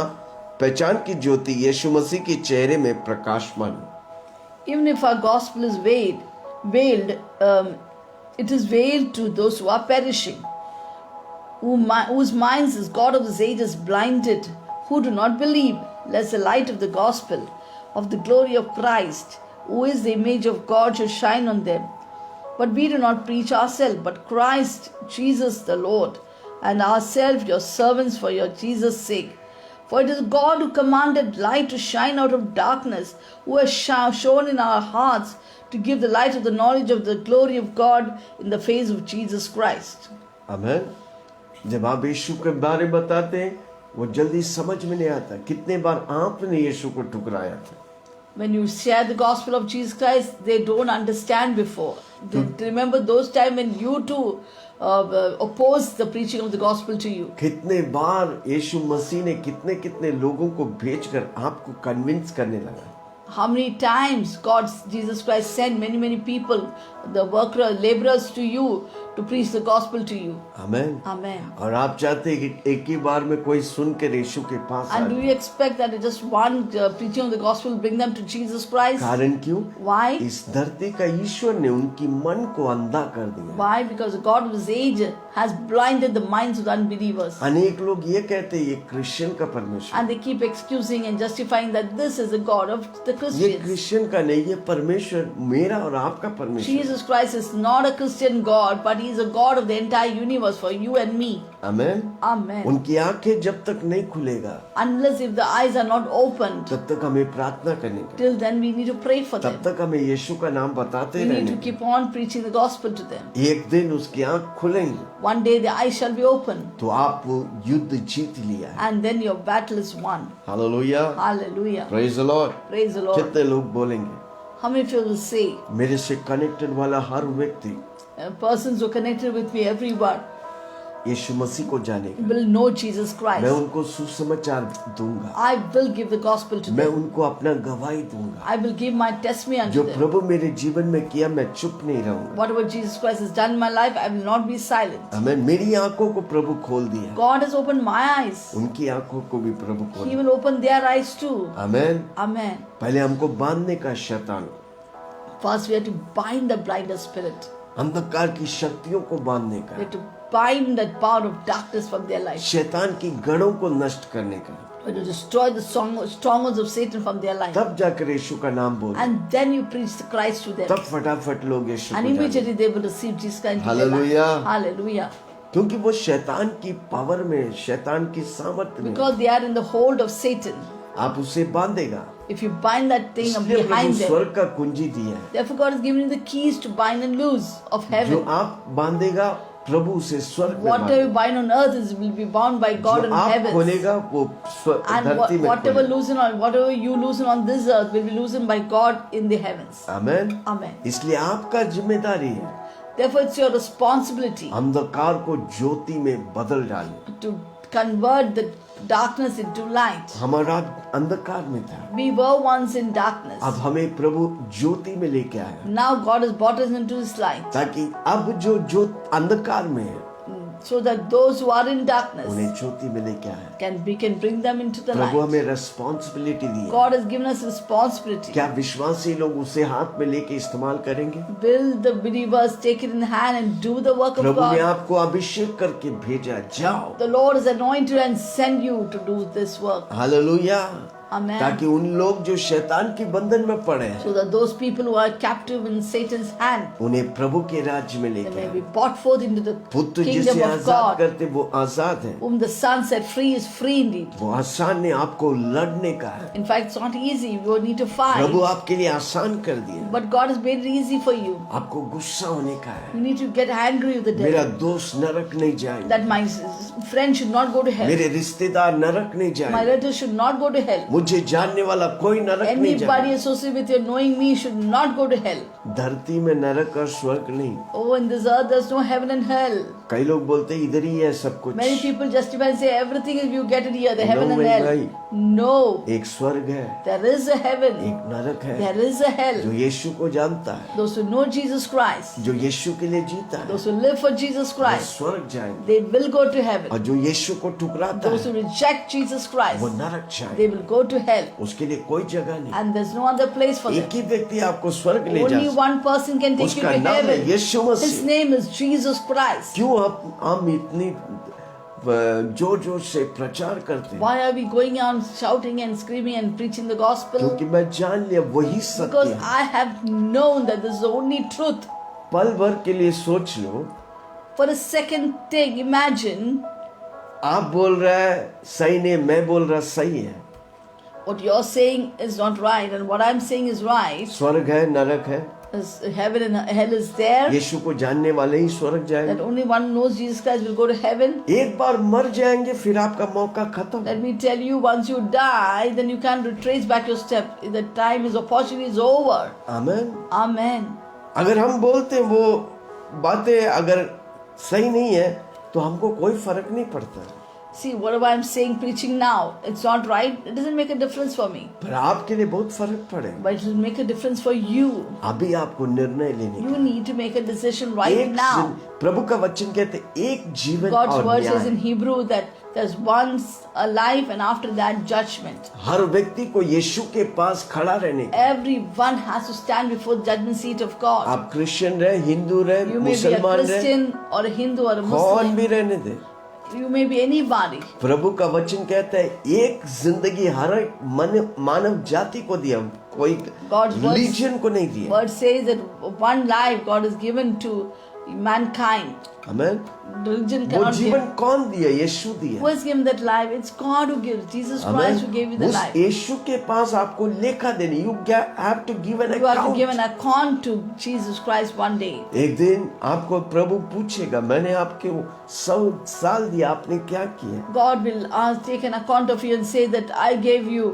पहचान की ज्योति यीशु मसीह के चेहरे में प्रकाशमान हो। Even if our gospel is veiled, it is veiled to those who are perishing, whose minds is God of this age is blinded, who do not believe, lest the light of the gospel of the glory of Christ, who is the image of God, should shine on them. But we do not preach ourselves, but Christ Jesus the Lord, and ourselves your servants for your Jesus' sake. For it is God who commanded light to shine out of darkness, who has shone in our hearts to give the light of the knowledge of the glory of God in the face of Jesus Christ. आमेन। जब आप यीशु के बारे में बताते हैं वो जल्दी समझ में नहीं आता। कितने बार आपने यीशु को ठुकराया था। When you share the gospel of Jesus Christ, they don't understand before. They remember those times when you too opposed the preaching of the gospel to you. कितने बार यीशु मसीह ने कितने कितने लोगों को भेजकर आपको कन्विंस करने लगा। How many times Jesus Christ sent many people, the laborers to you to preach the gospel to you. Amen. Amen. और आप चाहते हैं कि एक ही बार में कोई सुनकर यीशु के पास And do आए। you expect that just one preaching of the gospel will bring them to Jesus Christ? कारण क्यों? Why? इस धरती का ईश्वर ने उनकी मन को अंधा कर दिया। Why? Because the God of this age has blinded the minds of the unbelievers. अनेक लोग ये कहते हैं ये क्रिश्चियन का परमेश्वर। And they keep excusing and justifying that this is the God of the ये Christians. क्रिश्चियन का नहीं, ये परमेश्वर मेरा और आपका परमेश्वर। Jesus Christ is not a Christian God, but He is a God of the entire universe for you and me. Amen. Amen. उनकी आंखें जब तक नहीं खुलेगा Unless if the eyes are not opened, तब तक हमें प्रार्थना करने का, till then we need to pray for तब them. तक हमें यीशु का नाम बताते We need रहने to का। keep on preaching the gospel to them. एक दिन उसकी आंख खुलेंगी One day the eyes shall be opened, तो आप युद्ध जीत लिया है। and then your battle is won. Hallelujah. Hallelujah. Praise the Lord. Praise the Lord. कितने लोग बोलेंगे How many people will say, मेरे से कनेक्टेड वाला हर व्यक्ति persons who are connected with me, everyone यीशु मसीह को जानेगा, will know Jesus मैं Christ. उनको सुसमाचार दूंगा, I will give the gospel to मैं them. उनको अपना गवाही दूंगा। I will give my testimony unto जो them. प्रभु मेरे जीवन में किया मैं चुप नहीं रहूंगा। Whatever Jesus Christ has done in my life, I will not be silent. हमें मेरी आंखों को प्रभु खोल दिया, God has opened my eyes. उनकी आंखों को भी प्रभु खोल He दिया। will open their eyes too. Amen. Amen. पहले हमको बांधने का शैतान, First, we have to bind the blinder spirit. अंधकार की शक्तियों को बांधने We का, have to bind that power of darkness from their life. शैतान की गढ़ों को नष्ट करने का, We have to destroy the strongholds of Satan from their life. तब जाकर यीशु का नाम बोल, And then you preach the Christ to them. तब फटाफट लोग यीशु And को जाने। immediately they will receive Jesus Christ into their life. Hallelujah. Hallelujah. क्योंकि वो शैतान की पावर में, शैतान की सामर्थ में Because they are in the hold of Satan. आप उसे बांधेगा। If you bind that thing इसलिए प्रभु behind them, स्वर्ग का कुंजी दिया है, therefore God has given you the keys to bind and loose of जो heaven. आप बांधेगा प्रभु उसे स्वर्ग में Whatever you बांधेगा। bind on earth will be bound by God जो in आप heaven. खोलेगा वो And धरती में whatever खोलेगा। whatever you loosen on this earth will be loosened by God in the heavens. Amen. Amen. इसलिए आपका जिम्मेदारी है Therefore, it's your responsibility अंधकार को ज्योति में बदल डाले। to convert the darkness into light. हमारा अंधकार में था, We were once in darkness. अब हमें प्रभु ज्योति में लेके आया, Now God has brought us into His light, ताकि अब जो अंधकार में है so that those who are in darkness उन्हें ज्योति में लेके आया। we can bring them into the Prabhu light. हमें रेस्पॉन्सिबिलिटी दी है। God has given us responsibility. क्या विश्वासी लोग उसे हाथ में लेके इस्तेमाल करेंगे? Will the believers take it in hand and do the work of प्रभु ने God? आपको अभिषेक करके भेजा, जाओ। The Lord has anointed and sent you to do this work. Hallelujah. Amen. ताकि उन लोग जो शैतान के बंधन में पड़े हैं So that those people who are captive in Satan's hand, उन्हें प्रभु के राज्य में they लेके may आए। be brought forth into the पुत्र kingdom जिसे of आजाद God. करते वो आजाद है। Whom the Son set free is free indeed. वो आसान ने आपको लड़ने का है। In fact, it's not easy. You need to Prabhu fight. आपके लिए आसान कर दिया। But God has made it easy for you. आपको गुस्सा होने का है। You need to get angry with the मेरा devil. दोस्त नरक नहीं जाएंगे, That my friend should not go to hell. मेरे रिश्तेदार नरक नहीं My जाएंगे, relatives should not go to hell. मुझे जानने वाला कोई नरक नहीं Anybody जाएगा। associated with your knowing me should not go to hell. धरती में नरक और स्वर्ग नहीं। Oh, in this earth there's no heaven and hell. कई लोग बोलते हैं इधर ही है सब कुछ। Many people justify and say everything is you get it here, the heaven No, and hell. नहीं। No, एक स्वर्ग है, there is a heaven, एक नरक है, there is a hell. जो यीशु को जानता है, Those who know Jesus Christ, जो यीशु के लिए जीता है, those who live for Jesus वो Christ, स्वर्ग जाएंगे। they will go to और heaven. जो यीशु को ठुकराता Those who है reject Jesus Christ, वो नरक they जाएंगे। will go to hell. उसके लिए कोई जगह नहीं। And there's no other place for them. एक ही व्यक्ति आपको स्वर्ग ले जा Only सकता one person can take you उसका to नाम है heaven. Yeshu His Masih. name is Jesus Christ. क्यों हम इतनी जोर जोर से प्रचार करते हैं? Why are we going on shouting and screaming and preaching the gospel? क्योंकि मैं जान लिया वही सत्य Because है। I have known that this is the only truth. पल भर के लिए सोच लो, For a second take, imagine आप बोल रहे हैं सही नहीं, मैं बोल रहा सही है। what you're saying is not right and what I'm saying is right. स्वर्ग है, नरक है, Is heaven and hell is there. यीशु को जानने वाले ही स्वर्ग That जाएंगे। only one who knows Jesus Christ will go to heaven. एक बार मर जाएंगे फिर आपका मौका खत्म। Let me tell you, once you die, then you can't retrace back your step. The time is opportunity is over. आमीन। Amen. अगर हम बोलते हैं वो बातें अगर सही नहीं है तो हमको कोई फर्क नहीं पड़ता, See, whatever I'm saying, preaching now, it's not right. It doesn't make a difference for me. पर आपके लिए बहुत फर्क पड़ेगा। But it will make a difference for you. अभी आपको निर्णय लेने You का। need to make a decision right एक now. प्रभु का वचन कहते हैं, एक जीवन God's और word says in न्याय। Hebrew that there's once a life and after that judgment. हर व्यक्ति को यीशु के पास खड़ा रहने का। Everyone has to stand before the judgment seat of God. आप क्रिश्चियन रहे, हिंदू रहे, You may be a मुसलमान रहे, Christian or a Hindu or a कौन Muslim. भी रहने दे। You may be anybody. प्रभु का वचन कहता है एक जिंदगी हर एक मानव जाति को दिया, कोई God's words- रिलीजन को नहीं दिया। Word says that one life God has given to mankind. आमीन। Religion वो cannot जीवन give. कौन दिया? यीशु Who दिया। has given that life? It's God who gives. Jesus आमीन। Christ who gave you the उस life. यीशु के पास आपको लेखा देनी। You have to give an You have to give account। an account to Jesus Christ one day. एक दिन आपको प्रभु पूछेगा, मैंने आपके 100 साल दिया, आपने क्या किया? God will take an account of you and say that I gave you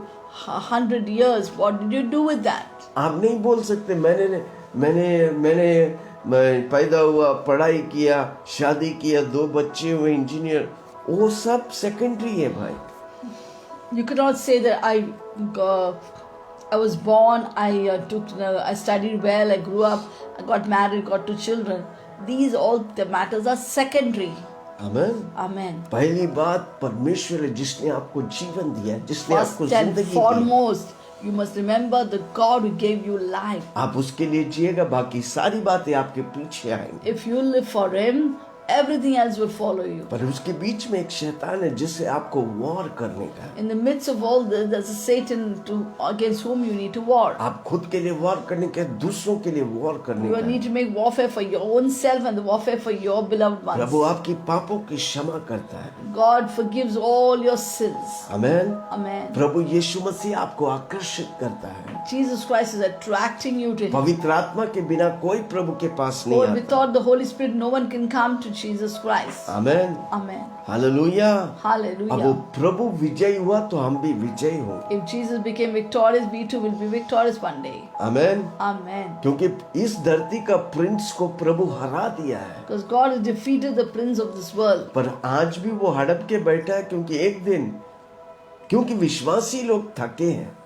100 years. What did you do with that? आप नहीं बोल सकते मैं पैदा हुआ, पढ़ाई किया, शादी किया, 2 बच्चे हुए, इंजीनियर, वो सब सेकेंडरी है भाई। You cannot say that I was born, I studied well, I grew up, I got married, got 2 children. These all the matters are secondary. आमीन। Amen. पहली बात परमेश्वर है जिसने आपको जीवन दिया, जिसने आपको First and जिंदगी दी। foremost, you must remember the God who gave you life. आप उसके लिए जिएगा, बाकी सारी बातें आपके पीछे आएंगी। If you live for Him, everything else will follow you. पर उसके बीच में एक शैतान है जिससे आपको वॉर करने का है। In the midst of all this, there's a Satan against whom you need to war. आप खुद के लिए वॉर करने के, दूसरों के लिए वॉर करने You का है। need to make warfare for your own self and the warfare for your beloved ones. प्रभु आपकी पापों की क्षमा करता है। God forgives all your sins. आमीन। Amen. प्रभु यीशु मसीह आपको आकर्षित करता है। Jesus Christ is attracting you to Him. पवित्र आत्मा के बिना कोई प्रभु के पास नहीं For आता। without the Holy Spirit, no one can come to Jesus Christ. आमीन। Amen. हालेलुया। अब वो Hallelujah. प्रभु विजयी हुआ तो हम भी विजयी होंगे। If Jesus became victorious, we too will be victorious one day. आमीन। Amen. क्योंकि इस धरती का प्रिंस को प्रभु हरा दिया है, Because God has defeated the prince of this world. पर आज भी वो हड़प के बैठा है क्योंकि विश्वासी लोग थके हैं।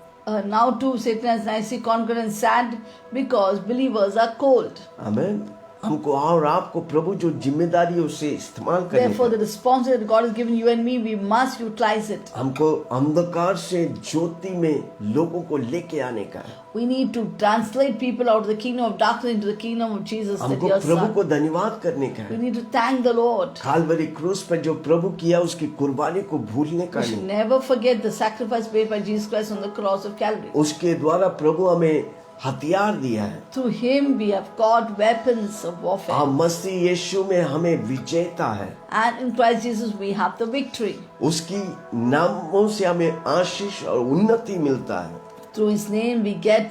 Now too Satan has nicely conquered and sad because believers are cold. आमीन। हमको और आपको प्रभु जो जिम्मेदारी है उसे इस्तेमाल करने Therefore, का। the responsibility that God has given you and me, we must utilize it. हमको अंधकार से ज्योति में लोगों को लेके आने का है। We need to translate people out of the kingdom of darkness into the kingdom of Jesus, the हमको dear प्रभु Son. को धन्यवाद करने का We है। need to thank the Lord. Kalvari क्रूस पर जो प्रभु किया उसकी कुर्बानी को भूलने का We should नहीं। never forget the sacrifice made by Jesus Christ on the cross of Calvary. उसके द्वारा प्रभु हमें हथियार दिया है। Through Him we have got weapons of warfare. मसीह यीशु में हमें विजेता है। And in Christ Jesus we have the victory. उसकी नामों से हमें आशीष और उन्नति मिलता है। Through His name we get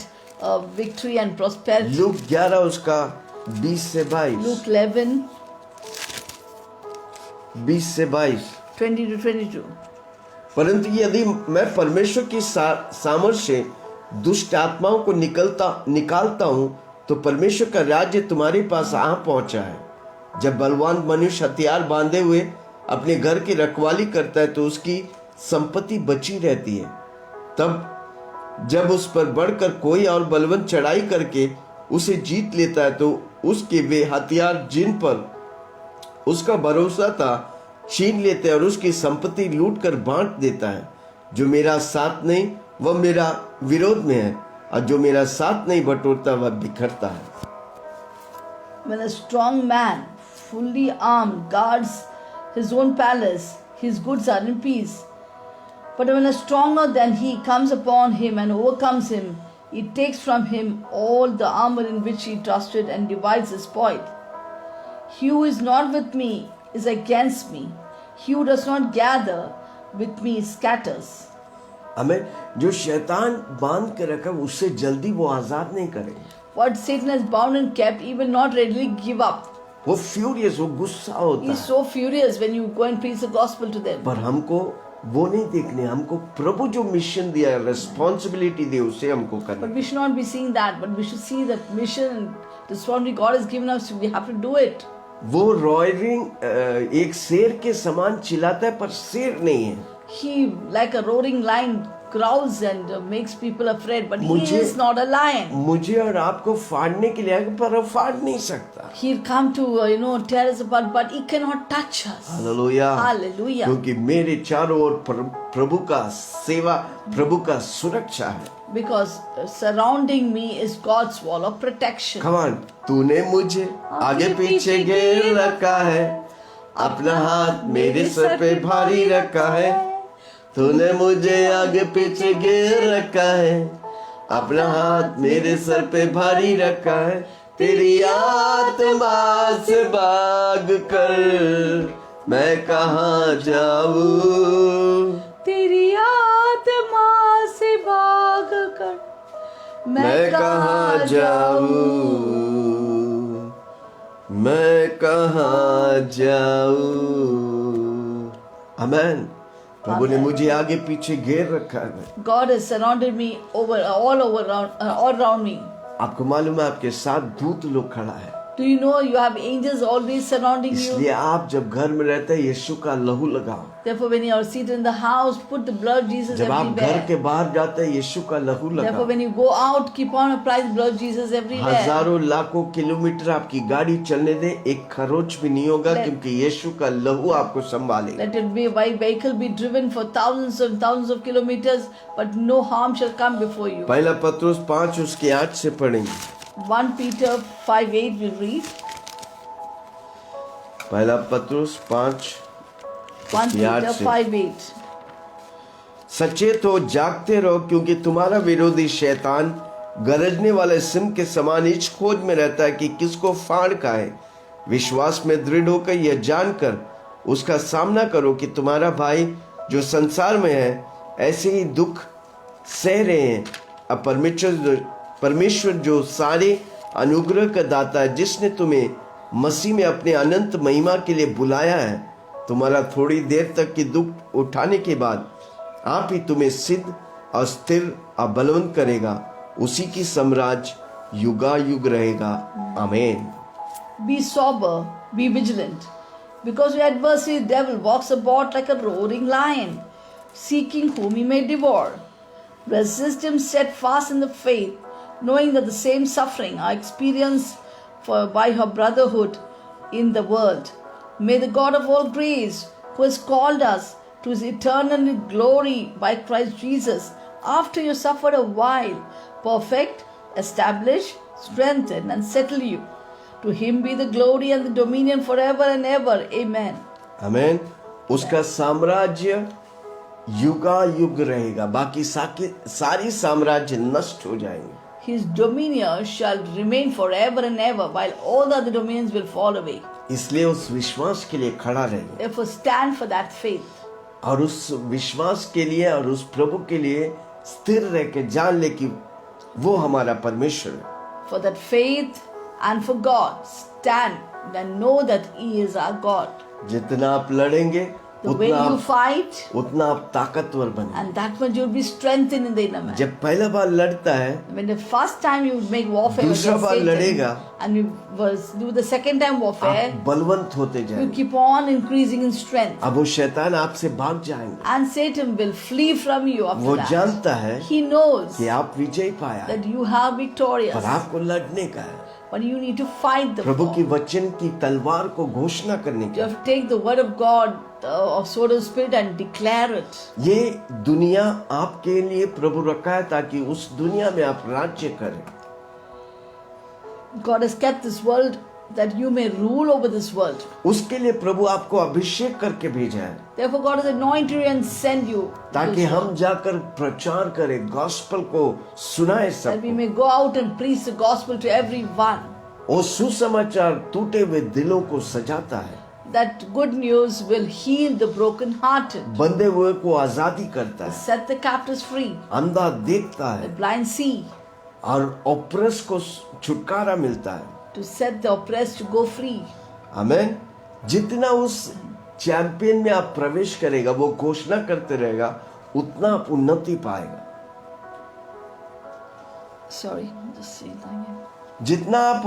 victory and prosperity. Look 11 उसका 20 से 22। Luke 11, 20 से 22। 20 to 22. परंतु यदि मैं परमेश्वर की सामर्थ से दुष्ट आत्माओं को निकालता हूं तो परमेश्वर का राज्य तुम्हारे पास आ पहुंचा है। जब बलवान मनुष्य हथियार बांधे हुए अपने घर की रखवाली करता है तो उसकी संपत्ति बची रहती है। तब जब उस पर बढ़कर कोई और बलवंत चढ़ाई करके उसे जीत लेता है तो उसके वे हथियार जिन पर उसका भरोसा था छीन लेते हैं और उसकी संपत्ति लूट कर बांट देता है। जो मेरा साथ नहीं वह मेरा विरोध में है और जो मेरा साथ नहीं बटोरता वह बिखरता है। When a strong man, fully armed, guards his own palace, his goods are in peace. But when a stronger than he comes upon him and overcomes him, he takes from him all the armor in which he trusted and divides the spoil. He who is not with me is against me. He who does not gather with me scatters. हमें जो शैतान बांध के रखा उससे जल्दी वो आजाद नहीं करेंगे। What Satan has bound and kept, he will not readily give up. वो फ्यूरियस, वो गुस्सा होता He is है। so furious when you go and preach the gospel to them. पर हमको वो नहीं देखने, हमको प्रभु जो मिशन दिया है, रेस्पॉन्सिबिलिटी दी उसे हमको But करना। we should not be seeing that, but we should see the mission and the responsibility God has given us. We have to do it. वो रॉयरिंग एक शेर के समान चिल्लाता है पर शेर नहीं है। He, like a roaring lion, growls and makes people afraid, but he मुझे- is not a lion. मुझे और आपको फाड़ने के लिए आएगा पर वो फाड़ नहीं सकता। He'll come to tear us apart, but he cannot touch us. Hallelujah. Hallelujah. क्योंकि मेरे चारों ओर प्रभु का सेवा, प्रभु का सुरक्षा है। Because surrounding me is God's wall of protection. Come on, तूने मुझे आगे पीछे घेर रखा है, अपना हाथ मेरे सर पे भारी रखा है। तूने मुझे आगे पीछे घेर रखा है, अपना हाथ मेरे सर पे भारी रखा है। तेरी आत्मा से भाग कर मैं कहाँ जाऊँ, तेरी आत्मा से भाग कर मैं कहाँ जाऊँ, मैं कहाँ जाऊँ। आमेन। प्रभु ने मुझे आगे पीछे घेर रखा है। God has surrounded me all around me. आपको मालूम है आपके साथ दूत लोग खड़ा है, Do you know you have angels always surrounding इसलिए you? आप जब घर में रहते हैं यीशु का लहू लगाओ। Therefore, when you are seated in the house, put the blood of Jesus जब आप घर everywhere. के बाहर जाते हैं यीशु का लहू Therefore, लगाओ। when you go out, keep on applying the blood of Jesus everywhere. हजारों लाखों किलोमीटर आपकी गाड़ी चलने दे, एक खरोच भी नहीं होगा, Let- क्योंकि यीशु का लहू आपको संभालेगा। Let it be a vehicle be driven for thousands and thousands of kilometers, but no harm shall come before you. पहला पत्रुस 5 उसके 8 से पढ़ेंगे। 1 Peter 5:8 will read. पहला पत्रुस 5 1 उसके 8 Peter से। 5:8. सचेत हो, जागते रहो, क्योंकि तुम्हारा विरोधी शैतान गरजने वाले सिंह के समान इस खोज में रहता है कि किसको फाड़ खाए। विश्वास में दृढ़ होकर यह जानकर उसका सामना करो कि तुम्हारा भाई जो संसार में है ऐसे ही दुख सह रहे हैं। अब परमेश्वर जो सारे अनुग्रह का दाता है, जिसने तुम्हें मसीह में अपने अनंत महिमा के लिए बुलाया है, तुम्हारा थोड़ी देर तक की दुख उठाने के बाद आप ही तुम्हें सिद्ध और स्थिर और बलवंत करेगा। उसी की साम्राज्य युगायुग रहेगा। आमीन। Be sober, be vigilant, because your adversary the devil walks about like a roaring lion, seeking whom he may devour. Resist him steadfast in the faith, knowing that the same suffering are experienced by her brotherhood in the world. May the God of all grace, who has called us to his eternal glory by Christ Jesus, after you suffered a while, perfect, establish, strengthen, and settle you. To him be the glory and the dominion forever and ever. Amen. आमेन। उसका साम्राज्य युगा युग रहेगा, बाकी सारी साम्राज्य नष्ट हो जाएंगे। His dominion shall remain forever and ever, while all the other dominions will fall away. इसलिए उस विश्वास के लिए खड़ा रहिए, Therefore, stand for that faith. और उस विश्वास के लिए और उस प्रभु के लिए स्थिर रह के जान ले कि वो हमारा परमेश्वर है। For that faith and for God, stand and know that He is our God. जितना आप लड़ेंगे The way you उतना fight, उतना आप ताकतवर बने। and that much you'll be strengthened in the inner man. जब पहला बार लड़ता है, When the first time you make warfare against दूसरा बार Satan, लड़ेगा, and you do the second time warfare, आप बलवंत होते you जाएंगे। keep on increasing in strength. अब वो शैतान आपसे भाग जाएंगे। And Satan will flee from you after वो that. जानता है He knows कि आप विजय पाया है, that you are victorious, पर आपको लड़ने का है। but you need to fight the प्रभु की war. वचन की तलवार को घोषणा करने You का। have to take the word of God, of sword of spirit, and declare it. ये दुनिया आपके लिए प्रभु रखा है ताकि उस दुनिया में आप राज्य करें। God has kept this world that you may rule over this world. उसके लिए प्रभु आपको अभिषेक करके भेजा है, Therefore, God has anointed you and sent you to ताकि this हम world, जाकर प्रचार करें, गॉस्पेल को सुनाए that we सबको। may go out and preach the gospel to everyone. वो सुसमाचार टूटे हुए दिलों को सजाता है, That good news will heal the broken-hearted, बंधे हुए को आजादी करता है, set the captives free, अंधा देखता the है, blind see, और ऑपरेस को छुटकारा मिलता है। to set the oppressed to go free. आमेन। जितना उस चैंपियन में आप प्रवेश करेगा, वो घोषणा करते रहेगा, उतना आप उन्नति पाएगा। Sorry, just say that again. जितना आप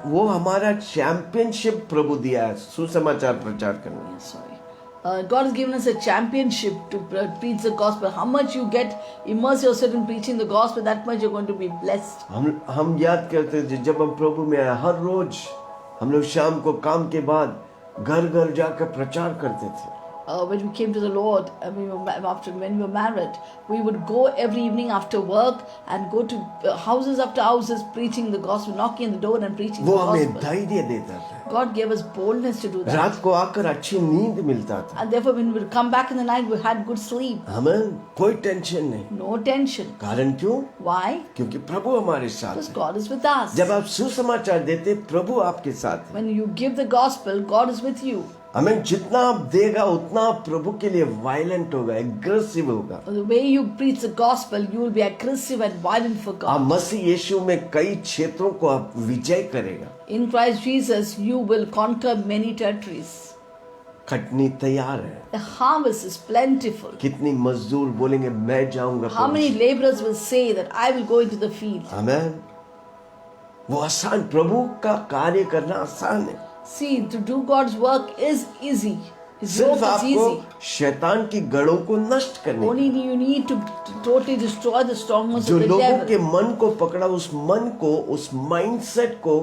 वो हमारा चैंपियनशिप प्रभु दिया है सुसमाचार प्रचार करने। Yeah, sorry. God has given us a championship to preach the gospel. How much you get immerse yourself in preaching the gospel, that much you're going to be blessed. हम याद करते थे जब हम प्रभु में आए, हर रोज हम लोग शाम को काम के बाद घर घर जाकर प्रचार करते थे। When we came to the Lord, when we were married, we would go every evening after work and go to houses after houses preaching the gospel, knocking on the door and preaching the वो हमें gospel. धैर्य देता था, God gave us boldness to do that. रात को आकर अच्छी नींद मिलता था, And therefore, when we would come back in the night, we had good sleep. हमें कोई टेंशन नहीं। No tension. कारण क्यों? Why? क्योंकि प्रभु हमारे साथ Because है। God is with us. जब आप सुसमाचार देते, प्रभु आपके साथ है। When you give the gospel, God is with you. हमें जितना आप देगा उतना आप प्रभु के लिए वायलेंट होगा, एग्रेसिव होगा। The way you preach the gospel, you will be aggressive and violent for आप God. मसीह यीशु में कई क्षेत्रों को आप विजय करेगा। In Christ Jesus, you will conquer many territories. खटनी तैयार है। The harvest is plentiful. कितनी मजदूर बोलेंगे मैं जाऊंगा How many Prabhu. laborers will say that I will go into the field? आमेन। वो आसान, प्रभु का कार्य करना आसान है। See, to do God's work is easy. His सिर्फ work is आपको easy. शैतान की गढ़ों को नष्ट करने Only you need to totally destroy the strongholds जो of the लोगों के devil. मन को पकड़ा, उस मन को, उस माइंडसेट को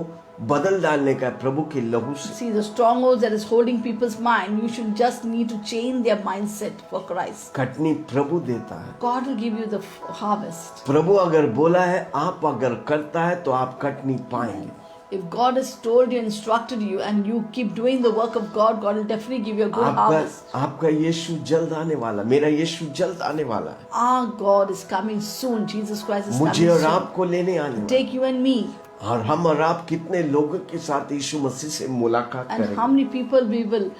बदल डालने का है प्रभु के लहू से। See, the strongholds that is holding people's mind, you should just need to change their mindset for Christ. खटनी प्रभु देता है। God will give you the harvest. प्रभु अगर बोला है, आप अगर करता है तो आप खटनी पाएंगे। If God has told you, instructed you, and you keep doing the work of God, God will definitely give you a good harvest. आपका यीशु जल्द आने वाला, मेरा यीशु jल्द आने वाला है। Our God is coming soon. Jesus Christ is coming मुझे और soon. आपको लेने आने वाला Take you and me. है। और हम और आप कितने लोगों के साथ यीशु मसीह से मुलाकात And how करेंगे। many people we will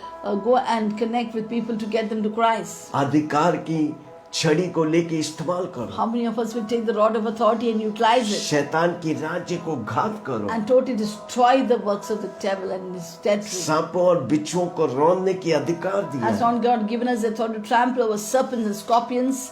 go and connect with people to get them to Christ? अधिकार की छड़ी को लेके इस्तेमाल करो, How many of us will take the rod of authority and utilize it शैतान की राज्य को घात करो, and totally destroy the works of the devil and his territory? सांपों और बिच्छुओं को रौंदने की अधिकार दिया Has है। not God given us the authority to trample over serpents and scorpions?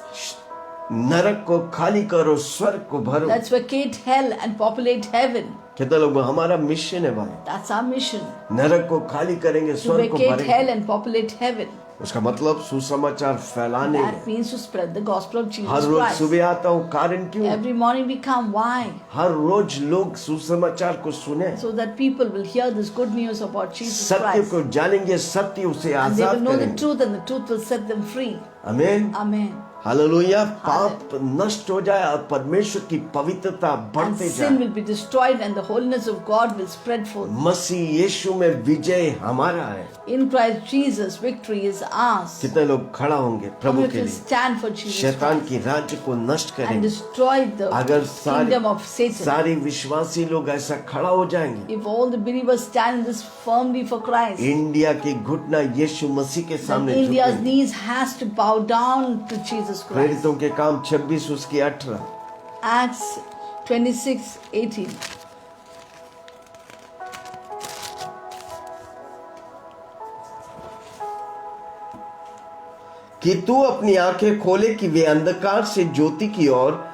नरक को खाली करो, स्वर्ग को भरो। Let's vacate hell and populate heaven. कहते लोग हमारा मिशन है भाई, That's our mission. नरक को खाली करेंगे, To स्वर्ग को vacate hell भरेंगे। and populate heaven. उसका मतलब सुसमाचार फैलाने That में। means to spread the gospel of her Jesus rose Christ. सुबह आता हूँ, कारण क्यों? Every morning we come. Why? हर रोज लोग सुसमाचार को सुने, So that people will hear this good news about Jesus सत्य Christ. को जानेंगे, सत्य उसे And they will Azad know the करेंगे। truth, and the truth will set them free. आमीन, Amen. हालेलुया। पाप नष्ट हो जाए और परमेश्वर की पवित्रता And बढ़ते sin जाए। will be destroyed, and the holiness of God will spread forth. मसीह यीशु में विजय हमारा है। In Christ Jesus, victory is ours. कितने लोग खड़ा होंगे How प्रभु many के will लिए, stand for Jesus शैतान Christ की राज्य को नष्ट and करेंगे। destroy the अगर kingdom of Satan? सारे विश्वासी लोग ऐसा खड़ा हो जाएंगे, If all the believers stand in this firmly for Christ, India की घुटना यीशु मसीह के then सामने India's झुकेंगे। knees has to bow down to Jesus Christ. प्रेरितों के काम 26 उसकी 18। Acts 26:18. कि तू अपनी आंखें खोले कि वे अंधकार से ज्योति की ओर,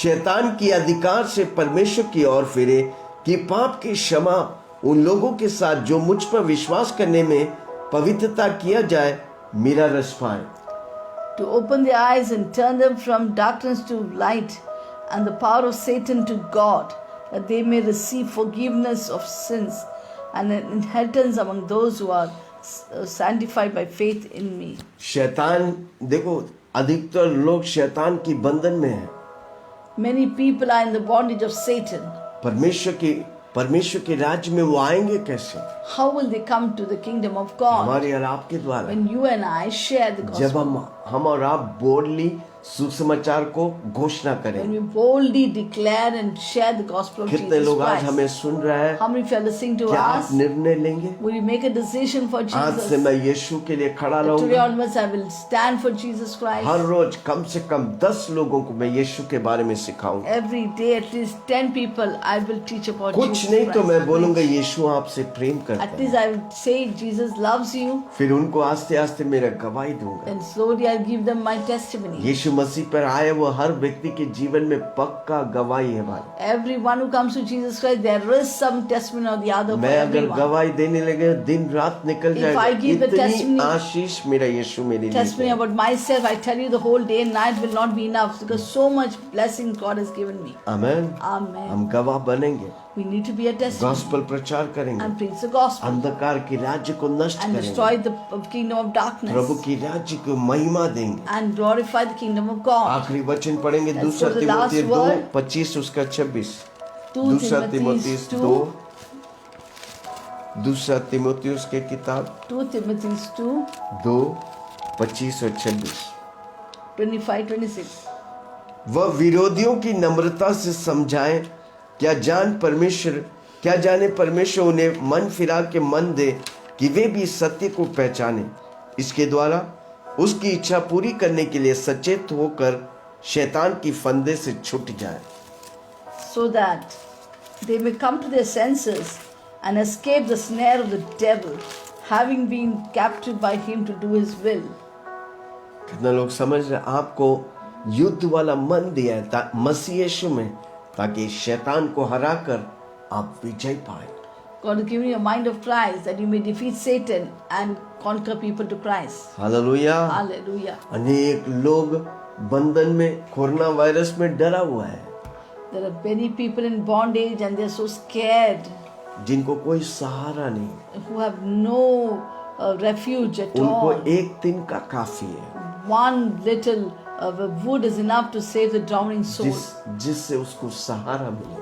शैतान की अधिकार से परमेश्वर की ओर फिरे, कि पाप की क्षमा उन लोगों के साथ जो मुझ पर विश्वास करने में पवित्रता किया जाए, मेरा रस पाए। To open their eyes and turn them from darkness to light and the power of Satan to God, that they may receive forgiveness of sins and an inheritance among those who are sanctified by faith in me. शैतान, देखो अधिकतर लोग शैतान की बंधन में है। Many people are in the bondage of Satan. परमेश्वर के राज्य में वो आएंगे कैसे? How will they come to the kingdom of God? हमारे और आपके द्वारा। When you and I share the जब gospel. हम और आप बोल्डली सुसमाचार को घोषणा When करें। we boldly declare and share the gospel of कितने Jesus लोग आज Christ. हमें सुन रहे हैं? How many of you are listening to क्या आप us? निर्णय लेंगे? Will you make a decision for आज से Jesus? मैं यीशु के लिए खड़ा That today रहूंगा। onwards I will stand for Jesus Christ. हर रोज कम से कम 10 लोगों को मैं यीशु के बारे में सिखाऊंगा। Every day at least 10 people I will teach about कुछ Jesus नहीं तो Christ. मैं बोलूंगा यीशु आपसे प्रेम करता At है। least I will say Jesus loves you, फिर उनको आस्ते आस्ते मेरा गवाही दूंगा। and slowly I'll give them my testimony. यीशु मसीह पर आए वो हर व्यक्ति के जीवन में पक्का गवाही है भाई। Everyone who comes to Jesus Christ, there is some testimony or the other for मैं अगर everyone. गवाही देने लगे दिन रात निकल If जाएगा। I give the इतनी testimony- आशीष मेरा यीशु मेरे लिए Testimony है। about myself, I tell you the whole day and night will not be enough because so much blessing God has given me. Amen. Amen. हम गवाह बनेंगे, We need to be a testimony gospel प्रचार करेंगे, and preach the gospel अंधकार के राज्य को नष्ट and करेंगे, destroy the kingdom of darkness प्रभु की राज्य को महिमा देंगे। and glorify the kingdom of God. आखिरी वचन पढ़ेंगे Let's दूसरा go to the last तीमुथियुस word. 2:25 उसका 26। 2 दूसरा Timothy's तीमुथियुस 2. 2 दूसरा तीमुथियुस के किताब 2 Timothy 2, 2:25 और 26। 25-26. वह विरोधियों की नम्रता से समझाएं, क्या जाने परमेश्वर उन्हें मन फिरा के मन दे कि वे भी सत्य को पहचाने, इसके द्वारा उसकी इच्छा पूरी करने के लिए सचेत होकर शैतान की फंदे से छूट जाए। So that they may come to their senses and escape the snare of the devil, having been captured by him to do his will. कितना लोग समझ रहे? आपको युद्ध वाला मन दिया है मसीह यीशु में, ताकि शैतान को हराकर आप विजय पाए। God has given you a mind of Christ that you may defeat Satan and conquer people to Christ. Hallelujah. Hallelujah. अनेक लोग बंधन में, कोरोना वायरस में डरा हुआ है, There are many people in bondage and they are so scared, जिनको कोई सहारा नहीं, who have no refuge at उनको all. एक दिन का काफी है One little wood is enough to save the drowning soul. जिससे उसको सहारा मिले।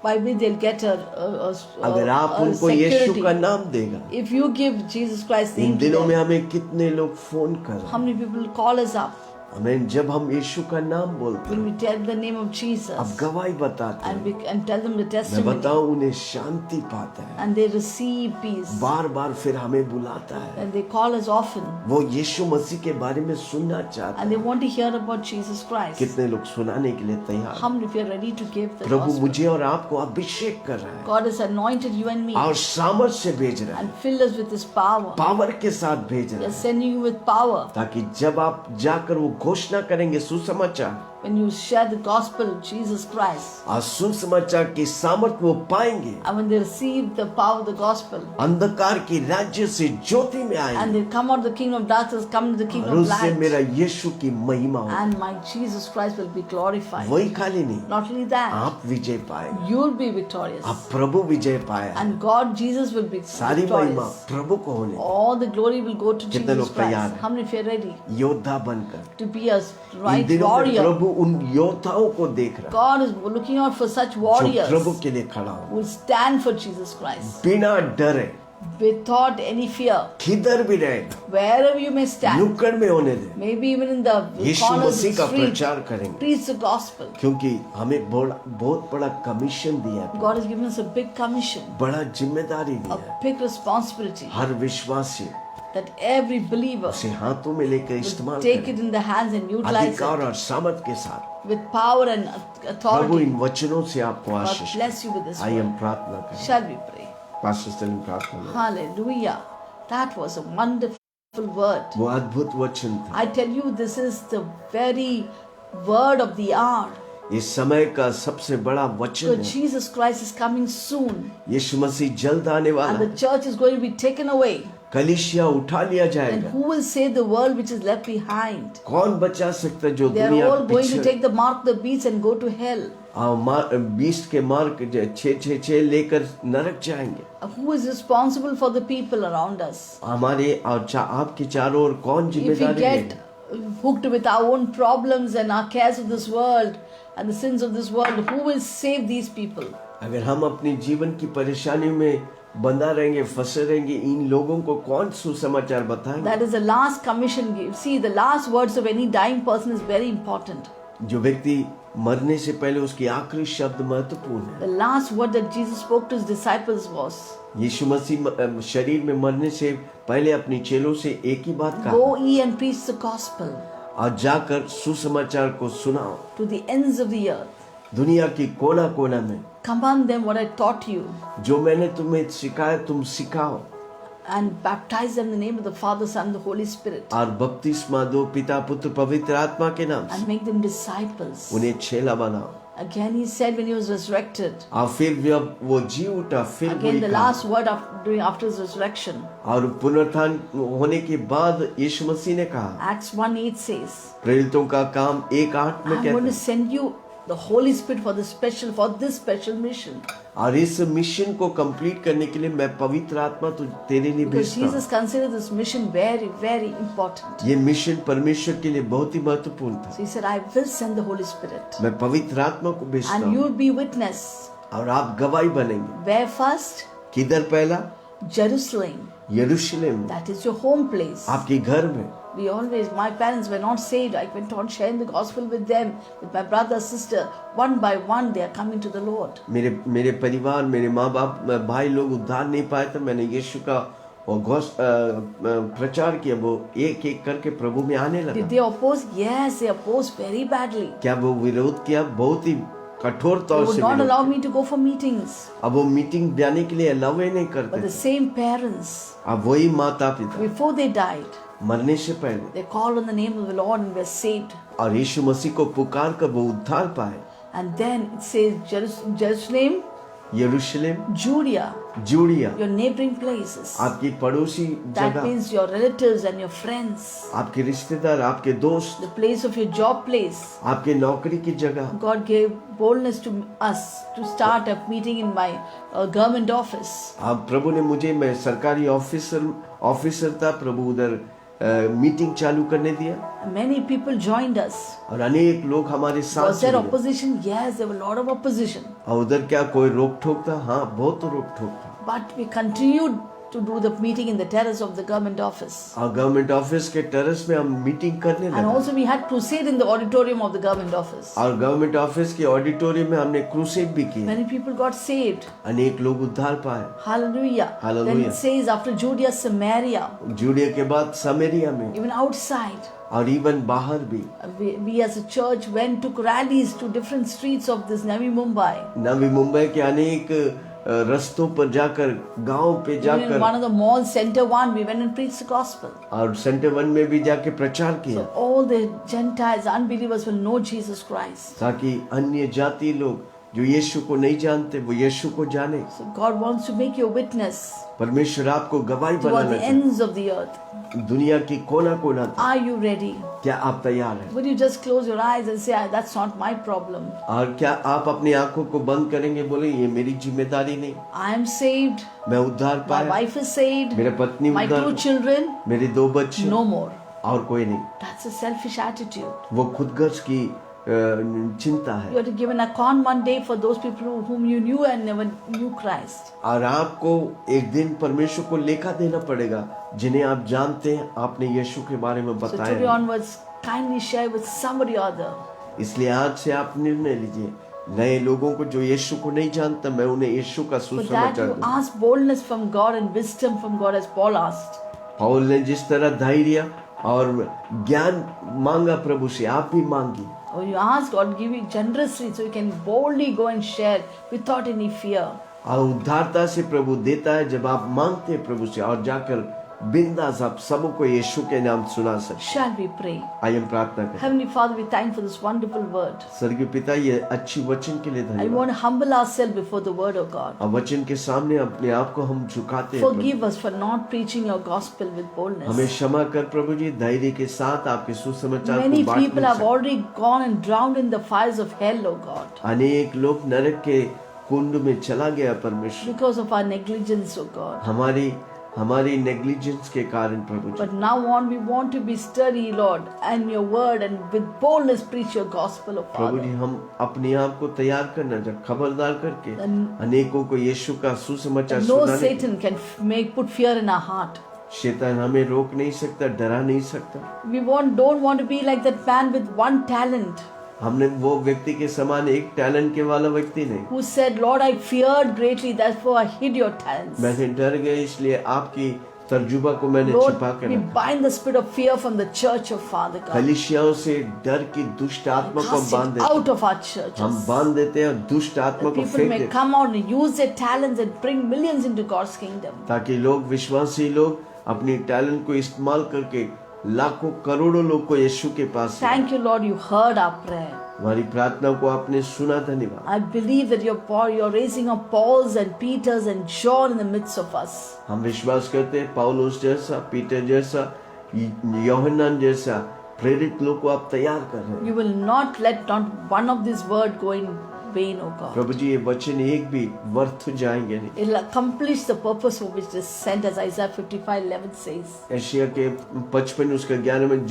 By which they'll get अगर आप उनको यीशु security. का नाम देगा। If you give Jesus Christ's in name to दिनों में them, हमें कितने लोग फोन कर रहे how हैं? many people call us up हमें जब हम यीशु का नाम बोलते when हैं, we tell the name of अब Jesus गवाही बताते and हैं, we and tell them the मैं testimony बताऊं उन्हें शांति पाता है, and they receive peace बार बार फिर हमें बुलाता है, and they call us often वो यीशु मसीह के बारे में सुनना चाहता and they है। want to hear about Jesus Christ. कितने लोग सुनाने के लिए तैयार How हैं? many of you are ready to give the Prabhu gospel? मुझे और आपको अभिषेक कर रहा है God has anointed you and me और सामर्थ से भेज रहा है, and filled us with His power. Power के साथ भेज He रहा is है, sending you with power ताकि जब आप जाकर वो घोषणा करेंगे सुसमाचार, when you share the gospel of Jesus Christ, और सुसमाचार की सामर्थ वो पाएंगे, and when they receive the power of the gospel, अंधकार के राज्य से ज्योति में and आएंगे, they come out of the kingdom of darkness, come into the और kingdom of उससे मेरा light, यीशु की महिमा हो, and my Jesus Christ will be glorified. वही खाली नहीं, Not only that, आप विजय पाएंगे, you'll be victorious, आप प्रभु विजय पाए, and God Jesus will be सारी महिमा victorious. प्रभु को होने, All the glory will go to कितने Jesus लोग तैयार Christ. हैं? How many of you are ready योद्धा बनकर to be a in right दिनों में warrior? प्रभु उन योद्धाओं को देख रहा God is looking out for such है जो warriors प्रभु के लिए खड़ा हो, who will stand for Jesus Christ बिना डरे, without any fear. किधर भी रहेगा, Wherever you may stand, नुक्कड़ में होने दे, maybe even in the Yeshu corners of Masih the का street, प्रचार करेंगे, preach the gospel. क्योंकि हमें बहुत बड़ा कमीशन दिया है, God has given us a big commission, बड़ा जिम्मेदारी a दिया है, big responsibility हर विश्वासी that every believer उसे हाथों में लेकर इस्तेमाल take करे, it in the hands and utilize अधिकार it और सामर्थ के साथ। with power and Prabhu authority. इन वचनों से आपको God Ashish bless you with this आइए हम word. प्रार्थना करें, Shall we pray? Pastor Stalin प्रार्थना करें। Hallelujah. That was a wonderful word. वो अद्भुत वचन था, I tell you, this is the very word of the hour. इस समय का सबसे बड़ा वचन So है, Jesus Christ is coming soon, यीशु मसीह जल्द आने वाला and the है, church is going to be taken away. कलीसिया उठा लिया And जाएगा, who will save the world which is left behind? कौन बचा सकता है जो They are दुनिया all going to पीछे take the mark of the beast and go to hell. Beast के मार्ग 666 लेकर नरक जाएंगे। Who is responsible for the people around us? हमारे और आपके चारों ओर कौन If we जिम्मेदारी get लेगा? hooked with our own problems and our cares of this world and the sins of this world, who will save these people? अगर हम अपनी जीवन की परेशानी में बंधा रहेंगे, फंसे रहेंगे, इन लोगों को कौन सुसमाचार बताएंगे? That is the last commission give. See, the last words of any dying person is very important. जो व्यक्ति मरने से पहले उसकी आखिरी शब्द महत्वपूर्ण है। The last word that Jesus spoke to his disciples was, यीशु मसीह शरीर में मरने से पहले अपनी चेलों से एक ही बात कहा, "Go ye and preach the gospel और जाकर सुसमाचार को सुनाओ to the ends of the earth. दुनिया की कोना कोना में, Command them what I taught you, जो मैंने तुम्हें सिखाया तुम सिखाओ, and baptize them in the name of the Father, Son, and the Holy Spirit, और बपतिस्मा दो पिता पुत्र पवित्र आत्मा के नाम से and make them disciples." उन्हें चेला बनाओ। Again, he said when he was resurrected. और फिर जब वो जी उठा, फिर Again, वही the कहा। last word after his resurrection. और पुनरुत्थान होने के बाद यीशु मसीह ने कहा, Acts 1:8 says, प्रेरितों का काम 1:8 में "I'm कहते going to हैं, send you the Holy Spirit for this special mission." और इस मिशन को कंप्लीट करने के लिए मैं पवित्र आत्मा तो तेरे लिए Because भेजता हूँ। Jesus considered this mission very, very important. ये मिशन परमेश्वर के लिए बहुत ही महत्वपूर्ण था। So he said, "I will send the Holy Spirit, मैं पवित्र आत्मा को भेजता and हूँ you'll be witness." और आप गवाही बनेंगे। Where first? किधर पहला? Jerusalem. यरूशलेम में, That is your home place. आपके घर में। My parents were not saved. I went on sharing the gospel with them, with my brother, sister. One by one, they are coming to the Lord. मेरे परिवार, मेरे माँ बाप, भाई लोग उद्धार नहीं पाए थे, मैंने यीशु का प्रचार किया, वो एक एक करके प्रभु में आने Did लगा। they oppose? Yes, they opposed very badly. क्या वो विरोध किया? बहुत ही कठोर They तौर would से not विरोध allow किया। me to go for meetings. अब वो मीटिंग जाने के लिए अलाउ ही नहीं But करते the थे। same parents, अब वही माता पिता before they died, मरने से पहले they called on the name of the Lord and were saved. और यीशु मसीह को पुकार कर वो उद्धार पाए। And then it says Jerusalem, यरूशलेम, Judea, Judea, your neighboring places. आपकी पड़ोसी That जगह, means your relatives and your friends, आपके रिश्तेदार, आपके दोस्त, the place of your job place. आपके नौकरी की जगह। God gave boldness to us to start a meeting in my government office. अब प्रभु ने मुझे, मैं सरकारी ऑफिसर था, प्रभु उधर मीटिंग चालू करने दिया And many people joined us. और अनेक लोग हमारे साथ Was there जुड़ गए। opposition? Yes, there were a lot of opposition. और उधर क्या कोई रोक ठोक था? हाँ, बहुत रोक ठोक था। But we continued to do the meeting in the terrace of the government office. और गवर्नमेंट ऑफिस के टेरेस में हम मीटिंग करने And लगे also we had crusade in the auditorium of the government office. और गवर्नमेंट ऑफिस के auditorium में हमने क्रूसेड भी किया। Many people got saved. अनेक लोग उद्धार पाए। Hallelujah. Hallelujah. Then it says after Judea, Samaria, Judea के बाद समरिया में even outside, और इवन बाहर भी। we as a church took rallies to different streets of this Navi Mumbai. Navi Mumbai के अनेक रस्तों पर जाकर, गांव पे Even in जाकर one of the malls, Center One, we went and preached the gospel. और सेंटर वन में भी जाके प्रचार किया, So all the Gentiles, unbelievers will know Jesus Christ. ताकि अन्य जाति लोग जो यीशु को नहीं जानते वो यीशु को जाने। So God wants to make you a witness परमेश्वर आपको गवाही toward बनाना the चाहता ends of the earth. है, दुनिया की कोना कोना तक। Are you ready? क्या आप तैयार हैं? Would you just close your eyes and say, that's not my problem. और क्या आप अपनी आंखों को बंद करेंगे, बोले ये मेरी जिम्मेदारी नहीं, I am saved. मैं उद्धार My पाया, wife is saved. मेरे पत्नी My उद्धार, 2 children. मेरे 2 बच्चे, No more. और कोई नहीं। That's a selfish attitude. वो खुदगर्ज की चिंता है। You have to give an account one day for those people whom you knew and never knew Christ. और आपको एक दिन परमेश्वर को लेखा देना पड़ेगा जिन्हें आप जानते हैं, आपने यीशु के बारे में So today बताया। onwards, kindly share with somebody or other. इसलिए आज से आप निर्णय लीजिए, नए लोगों को जो यीशु को नहीं जानता, मैं उन्हें यीशु का For that सुसमाचार you दूं। ask boldness from God and wisdom from God, as Paul asked. Paul ने जिस तरह धैर्य और ज्ञान मांगा प्रभु से, आप भी मांगिए। When you ask God, give you generously so you can boldly go and share without any fear. और उद्धारता से प्रभु देता है जब आप मांगते हैं प्रभु से, और जाकर बिंदास आप सबको यीशु के नाम सुना सकते। Shall we pray? आइए हम प्रार्थना करें। Heavenly Father, we thank you for this wonderful word. स्वर्गीय पिता, ये अच्छी वचन के लिए I धन्यवाद। want to humble ourselves before the word of God. अब वचन के सामने अपने आप को हम झुकाते हैं प्रभु। Forgive us for not preaching your gospel with हमें boldness. क्षमा कर प्रभु जी, धैर्य के साथ आपके सुसमाचार Many को people बांटने have से already gone and drowned in the fires of hell, O God, अनेक लोग नरक के कुंड में चला गया परमेश्वर, because of our negligence, O God. हमारी नेग्लिजेंस के कारण प्रभु जी। But now on, we want to be sturdy, Lord, and your word, and with boldness preach your gospel, O Prabhu ji, Father. हम अपने आप को तैयार करना चाहिए, खबरदार करके And अनेकों को यीशु का सुसमाचार no सुनाने के लिए। Satan can put fear in our heart. शैतान हमें रोक नहीं सकता, डरा नहीं सकता। We don't want to be like that man with 1 talent हमने वो व्यक्ति के समान एक टैलेंट के वाला व्यक्ति नहीं। who said, Lord, I feared greatly, therefore I hid your talents. मैंने डर गया, इसलिए आपकी तर्जुबा को मैंने Lord, छिपा कर we रखा। bind the spirit of fear from the church of Father God. कलीसियाओं से डर की दुष्ट आत्मा को हम Cast बांध it देते out of our हैं, churches. हम बांध देते हैं और दुष्ट आत्मा को People फेंक may देते हैं, come out and use their talents and bring millions into God's kingdom. ताकि लोग, विश्वासी लोग, अपनी टैलेंट को इस्तेमाल करके लाखों करोड़ों लोग को यीशु के पास लाएं। Thank you, Lord, you heard our prayer. हमारी प्रार्थना को आपने सुना, धन्यवाद। I believe that you're raising up Pauls and Peters and John in the midst of us. हम विश्वास करते हैं पौलुस जैसा, पीटर जैसा, यूहन्ना जैसा प्रेरित लोग को आप तैयार कर रहे हैं। You will not let not one of these words go in vain, O God. प्रभु जी, ये वचन एक भी व्यर्थ जाएंगे नहीं। It will accomplish the purpose for which it is sent, as Isaiah 55:11 says. Asia के 55 उसका 11 में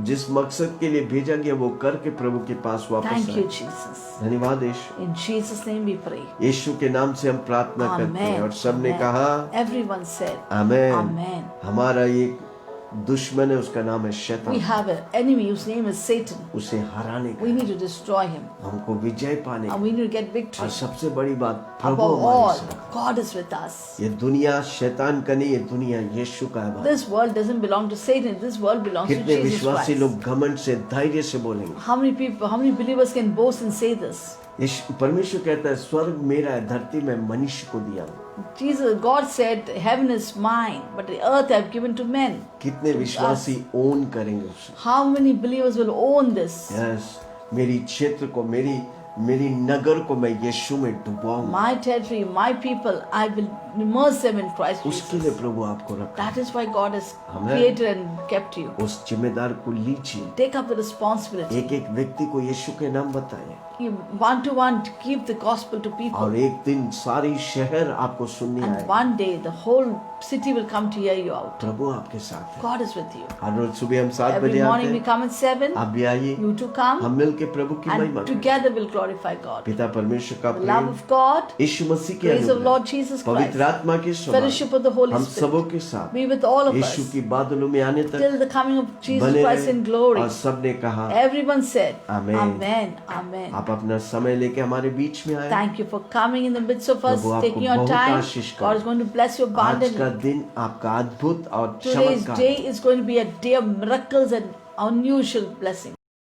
जिस मकसद के लिए भेजा गया वो करके प्रभु के पास वापस Thank you, आए। Jesus. धन्यवाद यीशु। In Jesus' name we pray. यीशु के नाम से हम प्रार्थना करते हैं, Amen. और सबने Amen. कहा Everyone said, आमेन। Amen. हमारा एक दुश्मन है, उसका नाम है We शैतान, have an enemy whose name is Satan. उसे हराने We का, need to destroy him. हमको विजय पाने And का, we need to get और victory. सबसे बड़ी बात, प्रभु Above हमारे all, साथ। God is with us. ये दुनिया शैतान का नहीं, ये दुनिया यीशु का है। This world doesn't belong to Satan. This world belongs to कितने Jesus विश्वासी Christ. लोग घमंड से, धैर्य से बोलेंगे। How many believers can boast and say this? परमेश्वर कहता है, स्वर्ग मेरा है, धरती में मनुष्य को दिया हूं। God said, heaven is mine, but the earth I have given to men. कितने विश्वासी ओन करेंगे उसे? How many believers will own this? Yes, मेरी क्षेत्र को, मेरी नगर को मैं यीशु में डुबाऊंगा। My territory, my people, I will immerse them in Christ उसके Jesus. लिए प्रभु आपको रखा। That is why God has Amen. created and kept you. उस जिम्मेदार को लीजिए, Take up the responsibility. एक एक व्यक्ति को यीशु के नाम बताएं, You one to one to give the gospel to people. और एक दिन सारी शहर आपको सुनने And आए। one day the whole city will come to hear you out. प्रभु आपके साथ है। God is with you. हर रोज सुबह हम 7 Every बजे आते morning we हैं, come at 7. आप भी आइए, You too come. हम मिल के प्रभु की महिमा And करें। together we'll glorify God. पिता परमेश्वर का The love Prem, of God, यीशु मसीह के grace of अनुग्रह, Lord Jesus Christ, पवित्र आत्मा के fellowship of the Holy हम Spirit सबों के साथ be with all of Yeshu us की बादलों में आने तक till the coming of Jesus बने Christ in रहे। glory. और सबने कहा Everyone said, Amen. Amen. Amen. आप अपना समय लेके हमारे बीच में आए। Thank you for coming in the midst of us, प्रभु आपको taking your बहुत time. आशीष करे। God is going to bless you आज का abundantly. दिन आपका अद्भुत और Today's चमत्कार day is going to be a day of miracles and unusual blessings.